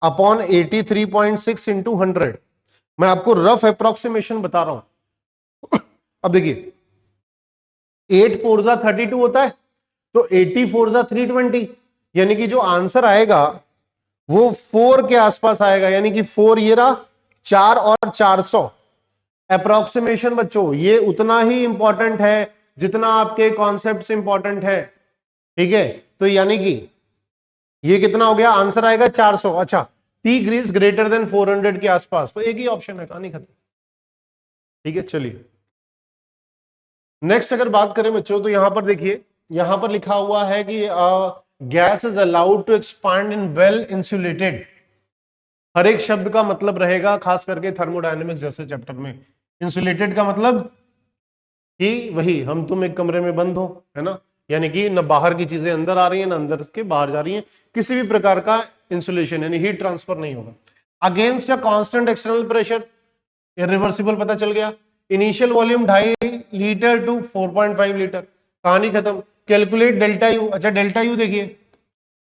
अपॉन 83.6 इंटू 100, मैं आपको रफ अप्रोक्सीमेशन बता रहा हूं। अब देखिए 8 4 जा 32 होता है, तो 80 4 जा 320, यानी कि जो आंसर आएगा वो 4 के आसपास आएगा, यानी कि 4 ये रहा, 4 और 400 अप्रोक्सीमेशन। बच्चों ये उतना ही इंपॉर्टेंट है जितना आपके कॉन्सेप्ट इंपॉर्टेंट है। ठीक है, तो यानी कि ये कितना हो गया, आंसर आएगा 400। अच्छा, टी ग्रीस ग्रेटर देन 400 के आसपास, तो एक ही ऑप्शन है, कहानी खत्म। ठीक है, चलिए नेक्स्ट अगर बात करें बच्चों, तो यहां पर देखिए, यहां पर लिखा हुआ है कि gas is allowed to expand in well insulated. हर एक शब्द का मतलब रहेगा, खास करके थर्मोडायनेमिक्स जैसे चैप्टर में। इंसुलेटेड का मतलब कि वही हम तुम एक कमरे में बंद हो, है ना, यानी कि न बाहर की चीजें अंदर आ रही हैं, न अंदर के बाहर जा रही हैं, किसी भी प्रकार का इंसुलेशन यानी हीट ट्रांसफर नहीं होगा। Against a constant external pressure, irreversible पता चल गया। Initial volume 2.5 litre to 4.5 litre, कहानी खत्म। कैलकुलेट डेल्टा यू, अच्छा डेल्टा यू देखिए,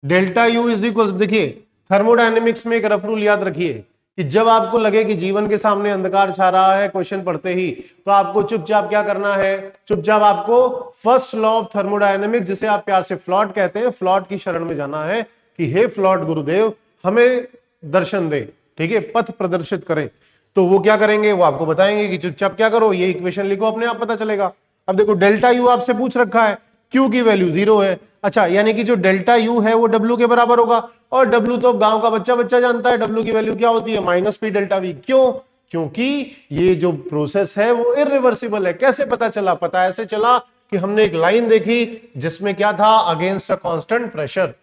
डेल्टा यू इज इक्वल, देखिए थर्मोडायनेमिक्स में एक रफ रूल याद रखिए कि जब आपको लगे कि जीवन के सामने अंधकार छा रहा है क्वेश्चन पढ़ते ही, तो आपको चुपचाप क्या करना है, चुपचाप आपको फर्स्ट लॉ ऑफ थर्मोडायनेमिक्स, जिसे आप प्यार से फ्लॉट कहते हैं, फ्लॉट की शरण में जाना है कि हे फ्लॉट गुरुदेव हमें दर्शन दे, ठीक है, पथ प्रदर्शित करें। तो वो क्या करेंगे, वो आपको बताएंगे कि चुपचाप क्या करो, ये इक्वेशन लिखो, अपने आप पता चलेगा। अब देखो डेल्टा यू आपसे पूछ रखा है, क्यू की वैल्यू 0 है। अच्छा, यानी कि जो डेल्टा यू है वो डब्ल्यू के बराबर होगा, और डब्ल्यू तो गांव का बच्चा बच्चा जानता है, डब्ल्यू की वैल्यू क्या होती है, माइनस पी डेल्टा वी। क्यों, क्योंकि ये जो प्रोसेस है वो इरिवर्सिबल है। कैसे पता चला, पता ऐसे चला कि हमने एक लाइन देखी जिसमें क्या था, अगेंस्ट अ कांस्टेंट प्रेशर।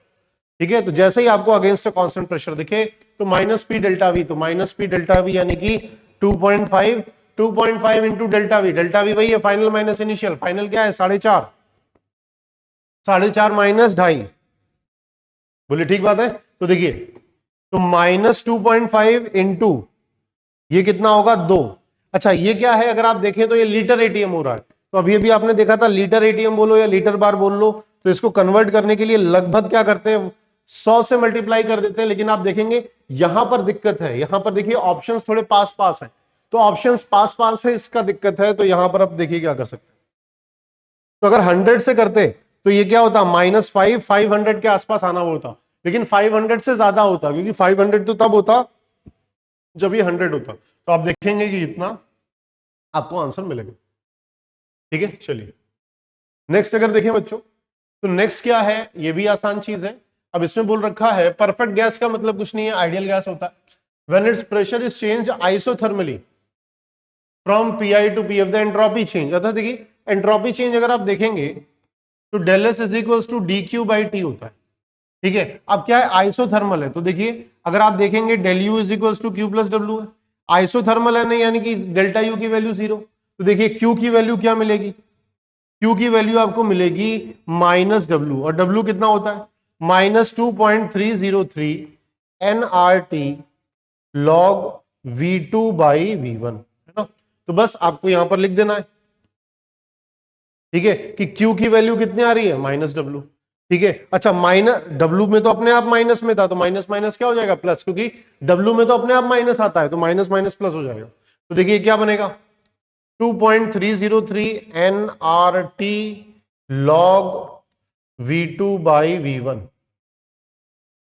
ठीक है, तो जैसे ही आपको अगेंस्ट अ कांस्टेंट प्रेशर दिखे तो माइनस पी डेल्टा वी, तो माइनस पी डेल्टा वी यानी कि 2.5 2.5 इंटू डेल्टा वी वही है फाइनल माइनस इनिशियल, फाइनल क्या है 4.5, 4.5 माइनस 2.5, बोले ठीक बात है। तो देखिए तो -2.5 इंटू ये कितना होगा 2। अच्छा ये क्या है, अगर आप देखें तो ये लीटर एटीएम हो रहा है, तो अभी अभी आपने देखा था लीटर एटीएम बोलो या लीटर बार बोल लो, तो इसको कन्वर्ट करने के लिए लगभग क्या करते हैं 100 से मल्टीप्लाई कर देते हैं। लेकिन आप देखेंगे यहां पर दिक्कत है, यहां पर देखिए ऑप्शंस थोड़े पास पास हैं, तो ऑप्शंस पास पास है इसका दिक्कत है। तो यहां पर आप देखिए क्या कर सकते हैं, तो अगर 100 से करते तो ये क्या होता -5, 500 के आसपास आना होता, लेकिन 500 से ज्यादा होता, क्योंकि 500 तो तब होता जब ये 100 होता। तो आप देखेंगे कि इतना आपको आंसर मिलेगा। ठीक है, चलिए नेक्स्ट अगर देखें बच्चों, तो नेक्स्ट क्या है, ये भी आसान चीज है। अब इसमें बोल रखा है परफेक्ट गैस का मतलब कुछ नहीं है, आइडियल गैस होता है when its pressure is change isothermally from PI to PF the entropy change. अर्थात देखिए एंट्रोपी चेंज अगर आप देखेंगे तो del S is equal to D Q by T होता है। ठीक है, अब क्या है आइसोथर्मल है, तो देखिए अगर आप देखेंगे del U is equal to Q plus W है, आइसोथर्मल है नहीं, यानी कि डेल्टा यू की वैल्यू 0। तो देखिए क्यू की वैल्यू क्या मिलेगी, क्यू की वैल्यू आपको मिलेगी -w, और w कितना होता है -2.303 nRT log V2 by V1, है ना। तो बस आपको यहां पर लिख देना है, ठीक है, कि Q की वैल्यू कितनी आ रही है -w। ठीक है, अच्छा W में तो अपने आप माइनस में था, तो माइनस माइनस क्या हो जाएगा प्लस, क्योंकि W में तो अपने आप माइनस आता है, तो माइनस माइनस प्लस हो जाएगा। तो देखिए क्या बनेगा 2.303 nRT log V2 by V1।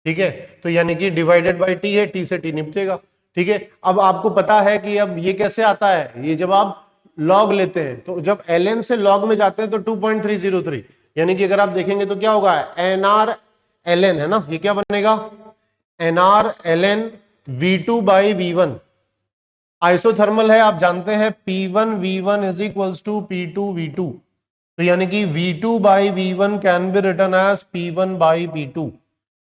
ठीक है, तो यानी कि डिवाइडेड बाई टी है, टी से टी निपटेगा। ठीक है, अब आपको पता है कि अब ये कैसे आता है, ये जब आप लॉग लेते हैं, तो जब ln से लॉग में जाते हैं तो 2.303, यानी कि अगर आप देखेंगे तो क्या होगा nr ln, है ना, ये क्या बनेगा nr ln V2 by V1। Isothermal है, आप जानते हैं P1 V1 is equals to P2 V2, तो यानी कि V2 by V1 can be written as P1 by P2।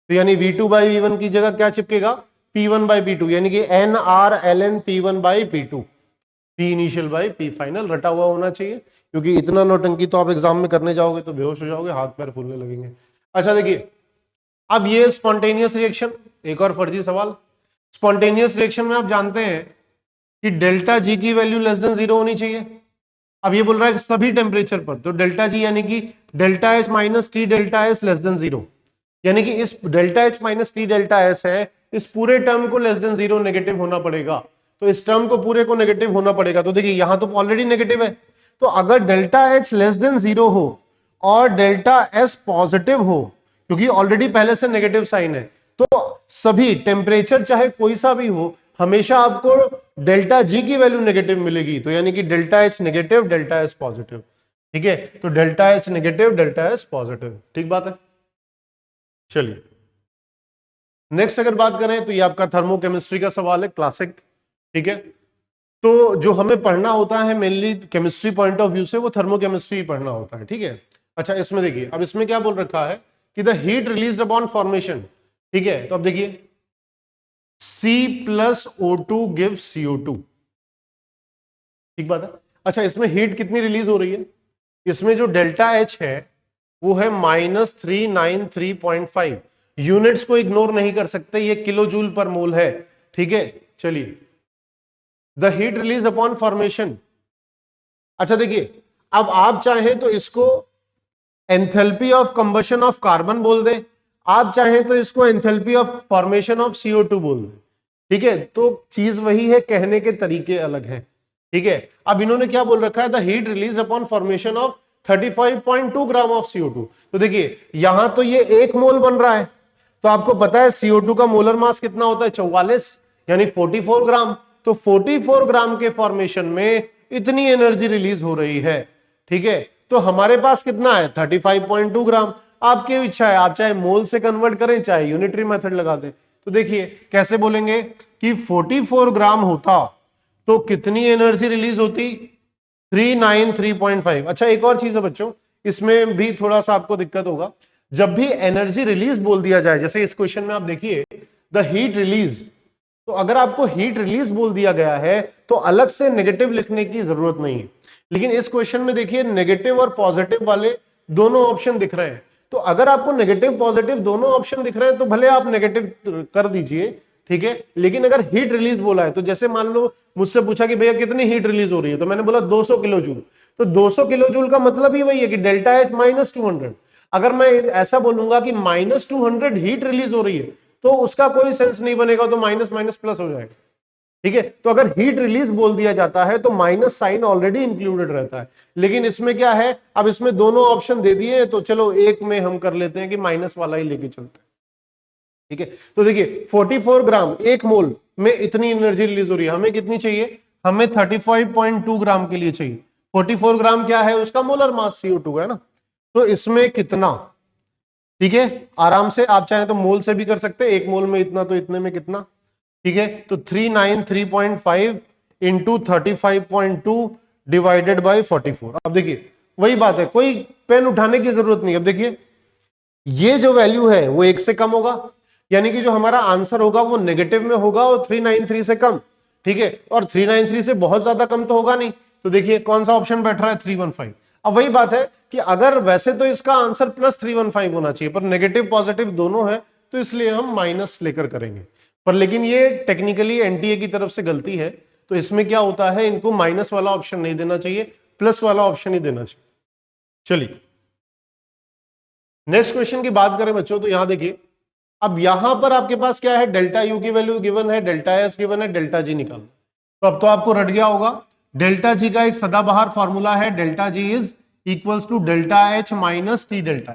तो यानी V2 बाई V1 की जगह क्या चिपकेगा P1 बाई P2, यानी कि nR ln P1 by P2, P initial by P final रटा हुआ होना चाहिए, क्योंकि इतना नौटंकी तो आप एग्जाम में करने जाओगे तो बेहोश हो जाओगे, हाथ पैर फूलने लगेंगे। अच्छा देखिए अब ये स्पॉन्टेनियस रिएक्शन, एक और फर्जी सवाल। स्पॉन्टेनियस रिएक्शन में आप जानते हैं कि डेल्टा जी की वैल्यू लेस देन 0 होनी चाहिए। अब ये बोल रहा है कि सभी टेम्परेचर पर, तो डेल्टा जी यानी कि delta H minus T delta S less than 0, यानी कि इस delta H minus T delta S है, इस पूरे टर्म को लेस देन 0 नेगेटिव होना पड़ेगा। तो इस टर्म को पूरे को नेगेटिव होना पड़ेगा, तो देखिए यहां तो ऑलरेडी नेगेटिव है, तो अगर डेल्टा एच लेस देन 0 हो और डेल्टा एस पॉजिटिव हो, क्योंकि ऑलरेडी पहले से नेगेटिव साइन है, तो सभी टेम्परेचर चाहे कोई सा भी हो हमेशा आपको डेल्टा जी की वैल्यू नेगेटिव मिलेगी, तो यानी कि delta H negative delta S positive. ठीक है, तो delta H negative delta S positive, ठीक बात है। चलिए नेक्स्ट अगर बात करें तो ये आपका थर्मोकेमिस्ट्री का सवाल है, क्लासिक। ठीक है, तो जो हमें पढ़ना होता है mainly chemistry point of view से, वो थर्मोकेमिस्ट्री पढ़ना होता है। ठीक है, अच्छा इसमें देखिए अब इसमें क्या बोल रखा है कि the heat release upon formation. ठीक है, तो अब देखिए C plus O2 gives CO2, ठीक बात है। अच्छा इसमें हीट कितनी रिलीज हो रही है, इसमें जो डेल्टा H है वो है -393.5, यूनिट्स को इग्नोर नहीं कर सकते, ये किलो जूल पर मोल है। ठीक है, चलिए the heat release upon formation. अच्छा देखिए अब आप चाहें तो इसको enthalpy of combustion of carbon बोल दें, आप चाहें तो इसको enthalpy of formation of CO2 बोल दें। ठीक है, तो चीज वही है, कहने के तरीके अलग हैं। ठीक है, अब इन्होंने क्या बोल रखा है the heat release upon formation of 35.2 gram of CO2। तो देखिए यहां तो ये 1 मोल बन रहा है, तो आपको पता है CO2 का मोलर मास कितना होता है 44, यानी 44 ग्राम। तो 44 ग्राम के फॉर्मेशन में इतनी एनर्जी रिलीज हो रही है। ठीक है, तो हमारे पास कितना है 35.2 ग्राम। आपकी इच्छा है, आप चाहे मोल से कन्वर्ट करें चाहे यूनिटरी मेथड लगा दें। तो देखिए कैसे बोलेंगे कि 44 ग्राम होता तो कितनी एनर्जी रिलीज होती 393.5। अच्छा एक और चीज है बच्चों, इसमें भी थोड़ा सा आपको दिक्कत होगा, जब भी एनर्जी रिलीज बोल दिया जाए, जैसे इस क्वेश्चन में आप देखिए द हीट रिलीज, तो अगर आपको हीट रिलीज बोल दिया गया है तो अलग से नेगेटिव लिखने की जरूरत नहीं है। लेकिन इस क्वेश्चन में देखिए नेगेटिव और पॉजिटिव वाले दोनों ऑप्शन दिख रहे हैं, तो अगर आपको नेगेटिव पॉजिटिव दोनों ऑप्शन दिख रहे हैं तो भले आप नेगेटिव कर दीजिए, ठीक है। लेकिन अगर हीट रिलीज बोला है तो जैसे मान लो मुझसे पूछा कि भैया कितनी हीट रिलीज हो रही है, तो मैंने बोला 200 किलो जूल, तो 200 किलो जूल का मतलब ही वही है कि डेल्टा एच माइनस 200। अगर मैं ऐसा बोलूंगा कि माइनस 200 हीट रिलीज हो रही है तो उसका कोई सेंस नहीं बनेगा, तो माइनस माइनस प्लस हो जाएगा, ठीक है। तो अगर हीट रिलीज बोल दिया जाता है तो माइनस साइन ऑलरेडी इंक्लूडेड रहता है। लेकिन इसमें क्या है, अब इसमें दोनों ऑप्शन दे दिए तो चलो एक में हम कर लेते हैं कि माइनस वाला ही लेके चलते हैं, ठीक है। तो देखिए 44 ग्राम एक मोल में इतनी एनर्जी रिलीज हो रही है, हमें कितनी चाहिए, हमें 35.2 ग्राम के लिए चाहिए। 44 ग्राम क्या है, उसका मोलर मास CO2 है ना, तो इसमें कितना, ठीक है। आराम से आप चाहें तो मोल से भी कर सकते हैं, एक मोल में इतना तो इतने में कितना, ठीक है। तो 393.5 इंटू 35.2 डिवाइडेड बाई 44। अब देखिए वही बात है, कोई पेन उठाने की जरूरत नहीं। अब देखिए ये जो वैल्यू है वो 1 से कम होगा, यानी कि जो हमारा आंसर होगा वो नेगेटिव में होगा और 393 से कम, ठीक है। और 393 से बहुत ज्यादा कम तो होगा नहीं, तो देखिए कौन सा ऑप्शन बैठ रहा है, 315। अब वही बात है कि अगर वैसे तो इसका आंसर प्लस 315 होना चाहिए, पर नेगेटिव पॉजिटिव दोनों है तो इसलिए हम माइनस लेकर करेंगे। पर लेकिन ये टेक्निकली एनटीए की तरफ से गलती है, तो इसमें क्या होता है, इनको माइनस वाला ऑप्शन नहीं देना चाहिए, प्लस वाला ऑप्शन ही देना चाहिए। चलिए नेक्स्ट क्वेश्चन की बात करें बच्चों, तो यहां देखिए अब यहां पर आपके पास क्या है, डेल्टा यू की वैल्यू गिवन है, डेल्टा एस गिवन है, डेल्टा जी निकालना। तो अब तो आपको रट गया होगा, डेल्टा जी का एक सदाबहार फॉर्मूला है, delta G is equals to delta H minus T delta,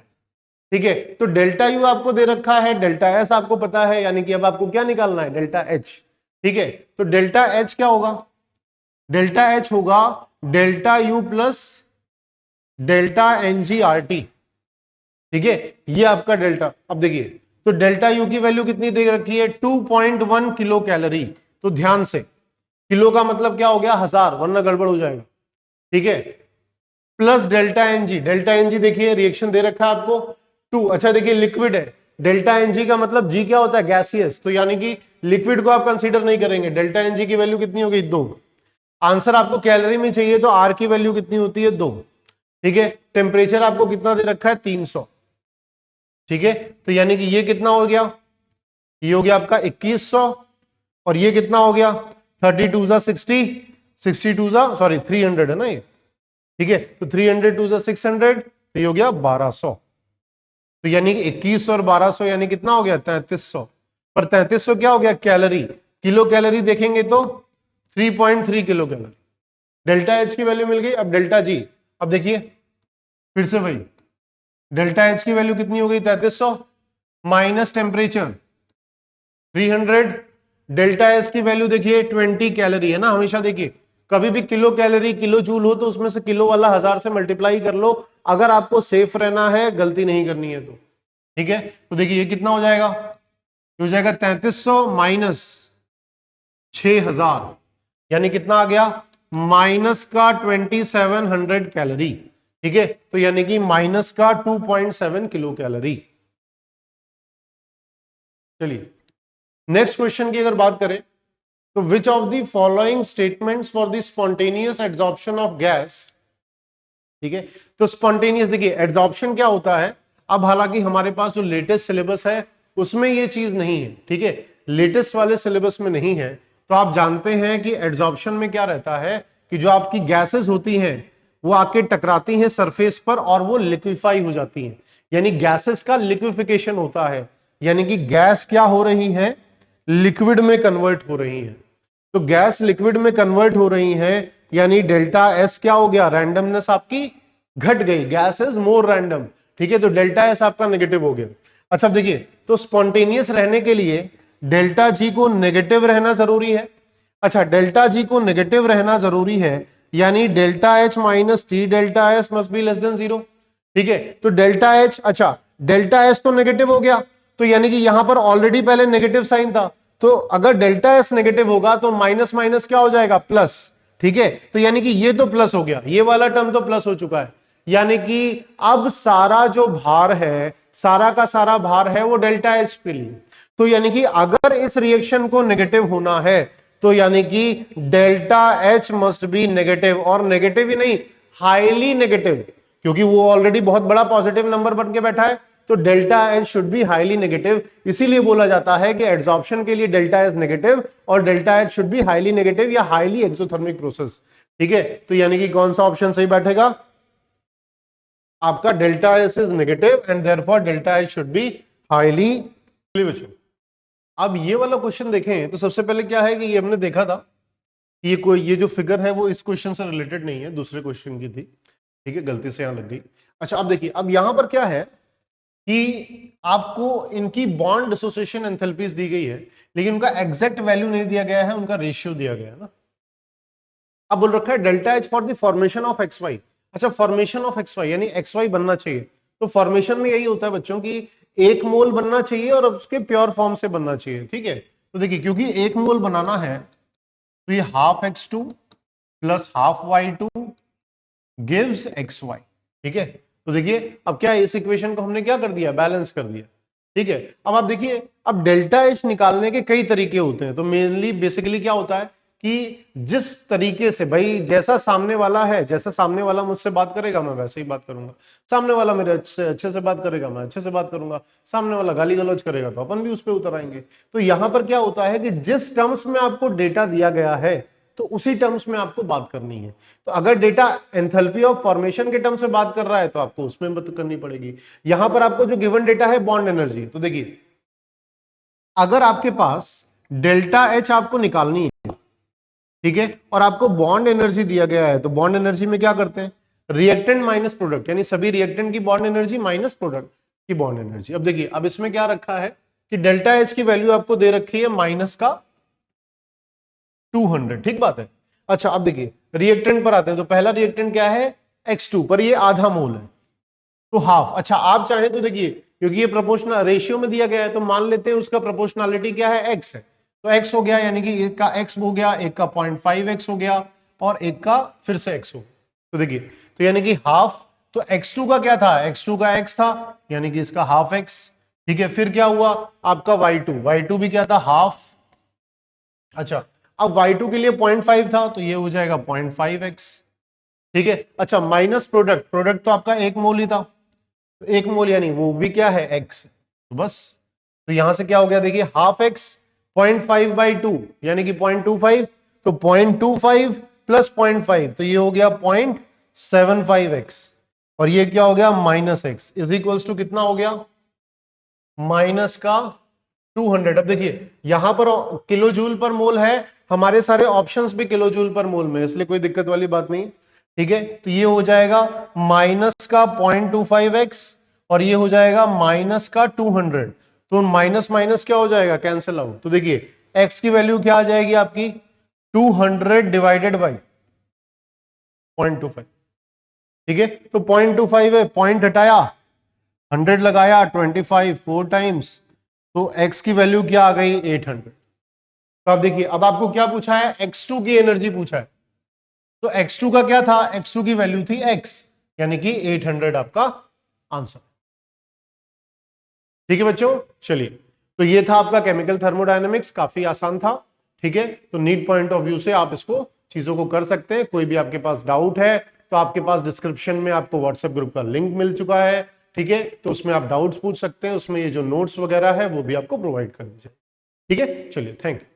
ठीक है। तो डेल्टा यू आपको दे रखा है, डेल्टा एस आपको पता है, यानी कि अब आपको क्या निकालना है, डेल्टा एच, ठीक है। तो डेल्टा एच क्या होगा, डेल्टा एच होगा delta U plus delta NG R T, ठीक है। ये आपका डेल्टा, अब देखिए तो डेल्टा यू की वैल्यू कितनी दे रखी है, 2.1 किलो कैलोरी। तो ध्यान से, किलो का मतलब क्या हो गया, 1000, वरना गड़बड़ हो जाएगा, ठीक है। प्लस डेल्टा एनजी देखिए रिएक्शन दे रखा है आपको 2। अच्छा देखिए लिक्विड है, डेल्टा एनजी का मतलब जी क्या होता है, गैसियस, तो यानी कि लिक्विड को आप कंसीडर नहीं करेंगे। डेल्टा एनजी की वैल्यू कितनी हो गई, 2। आंसर आपको कैलोरी में चाहिए तो आर की वैल्यू कितनी होती है, 2, ठीक है। टेम्परेचर आपको कितना दे रखा है, 300, ठीक है। तो यानी कि ये कितना हो गया, ये हो गया आपका 2100, और ये कितना हो गया 32 जा 60, 62 जा सॉरी 300 है ना ये, ठीक है। तो 300 जा 600, तो ये हो गया 1200। तो यानी कि 2100 और 1200 यानी कितना हो गया 3300। पर 3300 क्या हो गया कैलोरी, किलो कैलोरी देखेंगे तो 3.3 किलो कैलोरी। डेल्टा एच की वैल्यू मिल गई। अब डेल्टा जी, अब देखिए फिर से वही, डेल्टा एच की वैल्यू कितनी हो गई 3300 माइनस टेम्परेचर 300, डेल्टा एस की वैल्यू देखिए 20 कैलोरी है ना। हमेशा देखिए कभी भी किलो कैलोरी किलो जूल हो तो उसमें से किलो वाला 1000 से मल्टीप्लाई कर लो, अगर आपको सेफ रहना है, गलती नहीं करनी है तो, ठीक है। तो देखिए ये कितना हो जाएगा, हो जाएगा 3300 माइनस 6000, यानी कितना आ गया, माइनस का 2700 कैलोरी, ठीक है। तो यानी कि माइनस का 2.7 किलो कैलोरी। चलिए नेक्स्ट क्वेश्चन की अगर बात करें तो which of the following statements for the spontaneous adsorption of gas, ठीक है। तो स्पॉन्टेनियस देखिए एड्सॉर्प्शन क्या होता है, अब हालांकि हमारे पास जो लेटेस्ट सिलेबस है उसमें ये चीज नहीं है, ठीक है। लेटेस्ट वाले सिलेबस में नहीं है, तो आप जानते हैं कि एड्सॉर्प्शन में क्या रहता है कि जो आपकी गैसेस होती हैं वो आके टकराती हैं सरफेस पर और वो लिक्विफाई हो जाती हैं, यानी गैसेस का लिक्विफिकेशन होता है, यानी कि गैस क्या हो रही है, लिक्विड में कन्वर्ट हो रही है। तो गैस लिक्विड में कन्वर्ट हो रही है, यानी डेल्टा एस क्या हो गया, रैंडमनेस आपकी घट गई, गैस इज मोर रैंडम, ठीक है। तो डेल्टा एस आपका नेगेटिव हो गया। अच्छा देखिए तो स्पॉन्टेनियस रहने के लिए डेल्टा जी को नेगेटिव रहना जरूरी है। अच्छा डेल्टा जी को नेगेटिव रहना जरूरी है, यानी delta H minus T delta S must be less than 0, ठीक है। तो डेल्टा एच, अच्छा डेल्टा एस तो नेगेटिव हो गया, तो यानी कि यहां पर ऑलरेडी पहले नेगेटिव साइन था, तो अगर डेल्टा एस नेगेटिव होगा तो माइनस माइनस क्या हो जाएगा, प्लस, ठीक है। तो यानी कि ये तो प्लस हो गया, ये वाला टर्म तो प्लस हो चुका है, यानी कि अब सारा जो भार है, सारा का सारा भार है वो डेल्टा एच पे लिए। तो यानी कि अगर इस रिएक्शन को नेगेटिव होना है तो यानी कि delta H must be negative, और नेगेटिव ही नहीं, हाईली नेगेटिव, क्योंकि वो ऑलरेडी बहुत बड़ा पॉजिटिव नंबर बन के बैठा है, तो delta H should be highly negative. इसीलिए बोला जाता है कि एड्सॉर्प्शन के लिए डेल्टा एच नेगेटिव और delta H should be highly negative या हाईली एक्सोथर्मिक प्रोसेस। ठीक है, तो यानी कि कौन सा ऑप्शन सही बैठेगा आपका, delta H is negative and therefore delta H should be highly. बच्चों अब ये वाला क्वेश्चन देखें तो सबसे पहले क्या है कि ये हमने देखा था, ये जो फिगर है वो इस क्वेश्चन से रिलेटेड नहीं है, दूसरे क्वेश्चन की थी। ठीक है, गलती से यहां लग गई। अच्छा अब देखिए, अब यहां पर क्या है कि आपको इनकी बॉन्ड डिसोसिएशन एंथैल्पीज दी गई है, लेकिन उनका एग्जैक्ट वैल्यू नहीं दिया गया है, उनका रेशियो दिया गया है ना। अब बोल रखा है delta H for the formation of X Y. अच्छा, फॉर्मेशन ऑफ एक्स वाई यानी एक्स वाई बनना चाहिए, तो फॉर्मेशन में यही होता है बच्चों की 1 मोल बनना चाहिए और उसके प्योर फॉर्म से बनना चाहिए। ठीक है, तो देखिए क्योंकि 1 मोल बनाना है तो ये half x2 plus half y2 gives xy। ठीक है, तो देखिए अब क्या है, इस इक्वेशन को हमने क्या कर दिया, बैलेंस कर दिया। ठीक है, अब आप देखिए, अब डेल्टा एच निकालने के कई तरीके होते हैं, तो मेनली बेसिकली क्या होता है कि जिस तरीके से भाई, जैसा सामने वाला है, जैसा सामने वाला मुझसे बात करेगा मैं वैसे ही बात करूंगा, सामने वाला मेरे अच्छे से बात करेगा मैं अच्छे से बात करूंगा, सामने वाला गाली गलौज करेगा तो अपन भी उस पर उतर आएंगे। तो यहां पर क्या होता है कि जिस टर्म्स में आपको डेटा दिया गया है तो उसी टर्म्स में आपको बात करनी है। तो अगर डेटा एंथैल्पी ऑफ फॉर्मेशन के टर्म से बात कर रहा है तो आपको उसमें बात करनी पड़ेगी। यहां पर आपको जो गिवन डेटा है बॉन्ड एनर्जी, तो देखिए अगर आपके पास डेल्टा एच आपको निकालनी है, ठीक है, और आपको बॉन्ड एनर्जी दिया गया है, तो बॉन्ड एनर्जी में क्या करते हैं, रिएक्टेंट माइनस प्रोडक्ट, यानी सभी रिएक्टेंट की बॉन्ड एनर्जी माइनस प्रोडक्ट की बॉन्ड एनर्जी। अब देखिए, अब इसमें क्या रखा है कि डेल्टा एच की वैल्यू आपको दे रखी है माइनस का 200। ठीक बात है। अच्छा अब देखिए रिएक्टेंट पर आते हैं, तो पहला रिएक्टेंट क्या है, x2 पर ये आधा मोल है, तो हाफ। अच्छा आप चाहें तो देखिए, क्योंकि ये प्रोपोर्शनल रेशियो में दिया गया है, तो मान लेते हैं उसका प्रोपोर्शनलिटी क्या है, x है, तो x हो गया, यानी कि एक का x हो गया, एक का 0.5x हो गया और एक का फिर से x हो। तो देखिए, तो यानी कि हाफ, तो x2 का क्या था, x2 का x था, यानी कि इसका हाफ x। ठीक है, फिर क्या हुआ आपका y2 भी क्या था, हाफ। अच्छा अब y2 के लिए 0.5 था, तो ये हो जाएगा 0.5x। ठीक है, अच्छा माइनस प्रोडक्ट तो आपका 1 मोल ही था, तो 1 मोल यानी वो भी क्या है, x। तो बस, तो यहां से क्या हो गया, देखिए हाफ x 0.5/2 यानी कि 0.25, तो 0.25 प्लस 0.5 तो ये हो गया 0.75x, और ये क्या हो गया minus x is equals to कितना हो गया, माइनस का 200। अब देखिए यहां पर किलो जूल पर मोल है, हमारे सारे ऑप्शंस भी किलो जूल पर मोल में, इसलिए कोई दिक्कत वाली बात नहीं। ठीक है, तो ये हो जाएगा माइनस का 0.25x और ये हो जाएगा माइनस का 200, तो माइनस माइनस क्या हो जाएगा, कैंसिल आउट। तो देखिए x की वैल्यू क्या आ जाएगी आपकी, 200 डिवाइडेड बाई 0.25। ठीक है, तो 0.25 है, पॉइंट हटाया, 100 लगाया, 25 4 टाइम्स, तो x की वैल्यू क्या आ गई, 800। तो आप देखिए, अब आपको क्या पूछा है, x2 की एनर्जी पूछा है, तो x2 का क्या था, x2 की वैल्यू थी x, यानी कि 800 आपका आंसर। ठीक है बच्चों, चलिए, तो ये था आपका केमिकल थर्मोडायनेमिक्स, काफी आसान था। ठीक है, तो नीट पॉइंट ऑफ व्यू से आप इसको चीजों को कर सकते हैं। कोई भी आपके पास डाउट है तो आपके पास डिस्क्रिप्शन में आपको व्हाट्सएप ग्रुप का लिंक मिल चुका है। ठीक है, तो उसमें आप डाउट्स पूछ सकते हैं, उसमें ये जो नोट्स वगैरह है वो भी आपको प्रोवाइड कर दीजिए। ठीक है, चलिए, थैंक यू।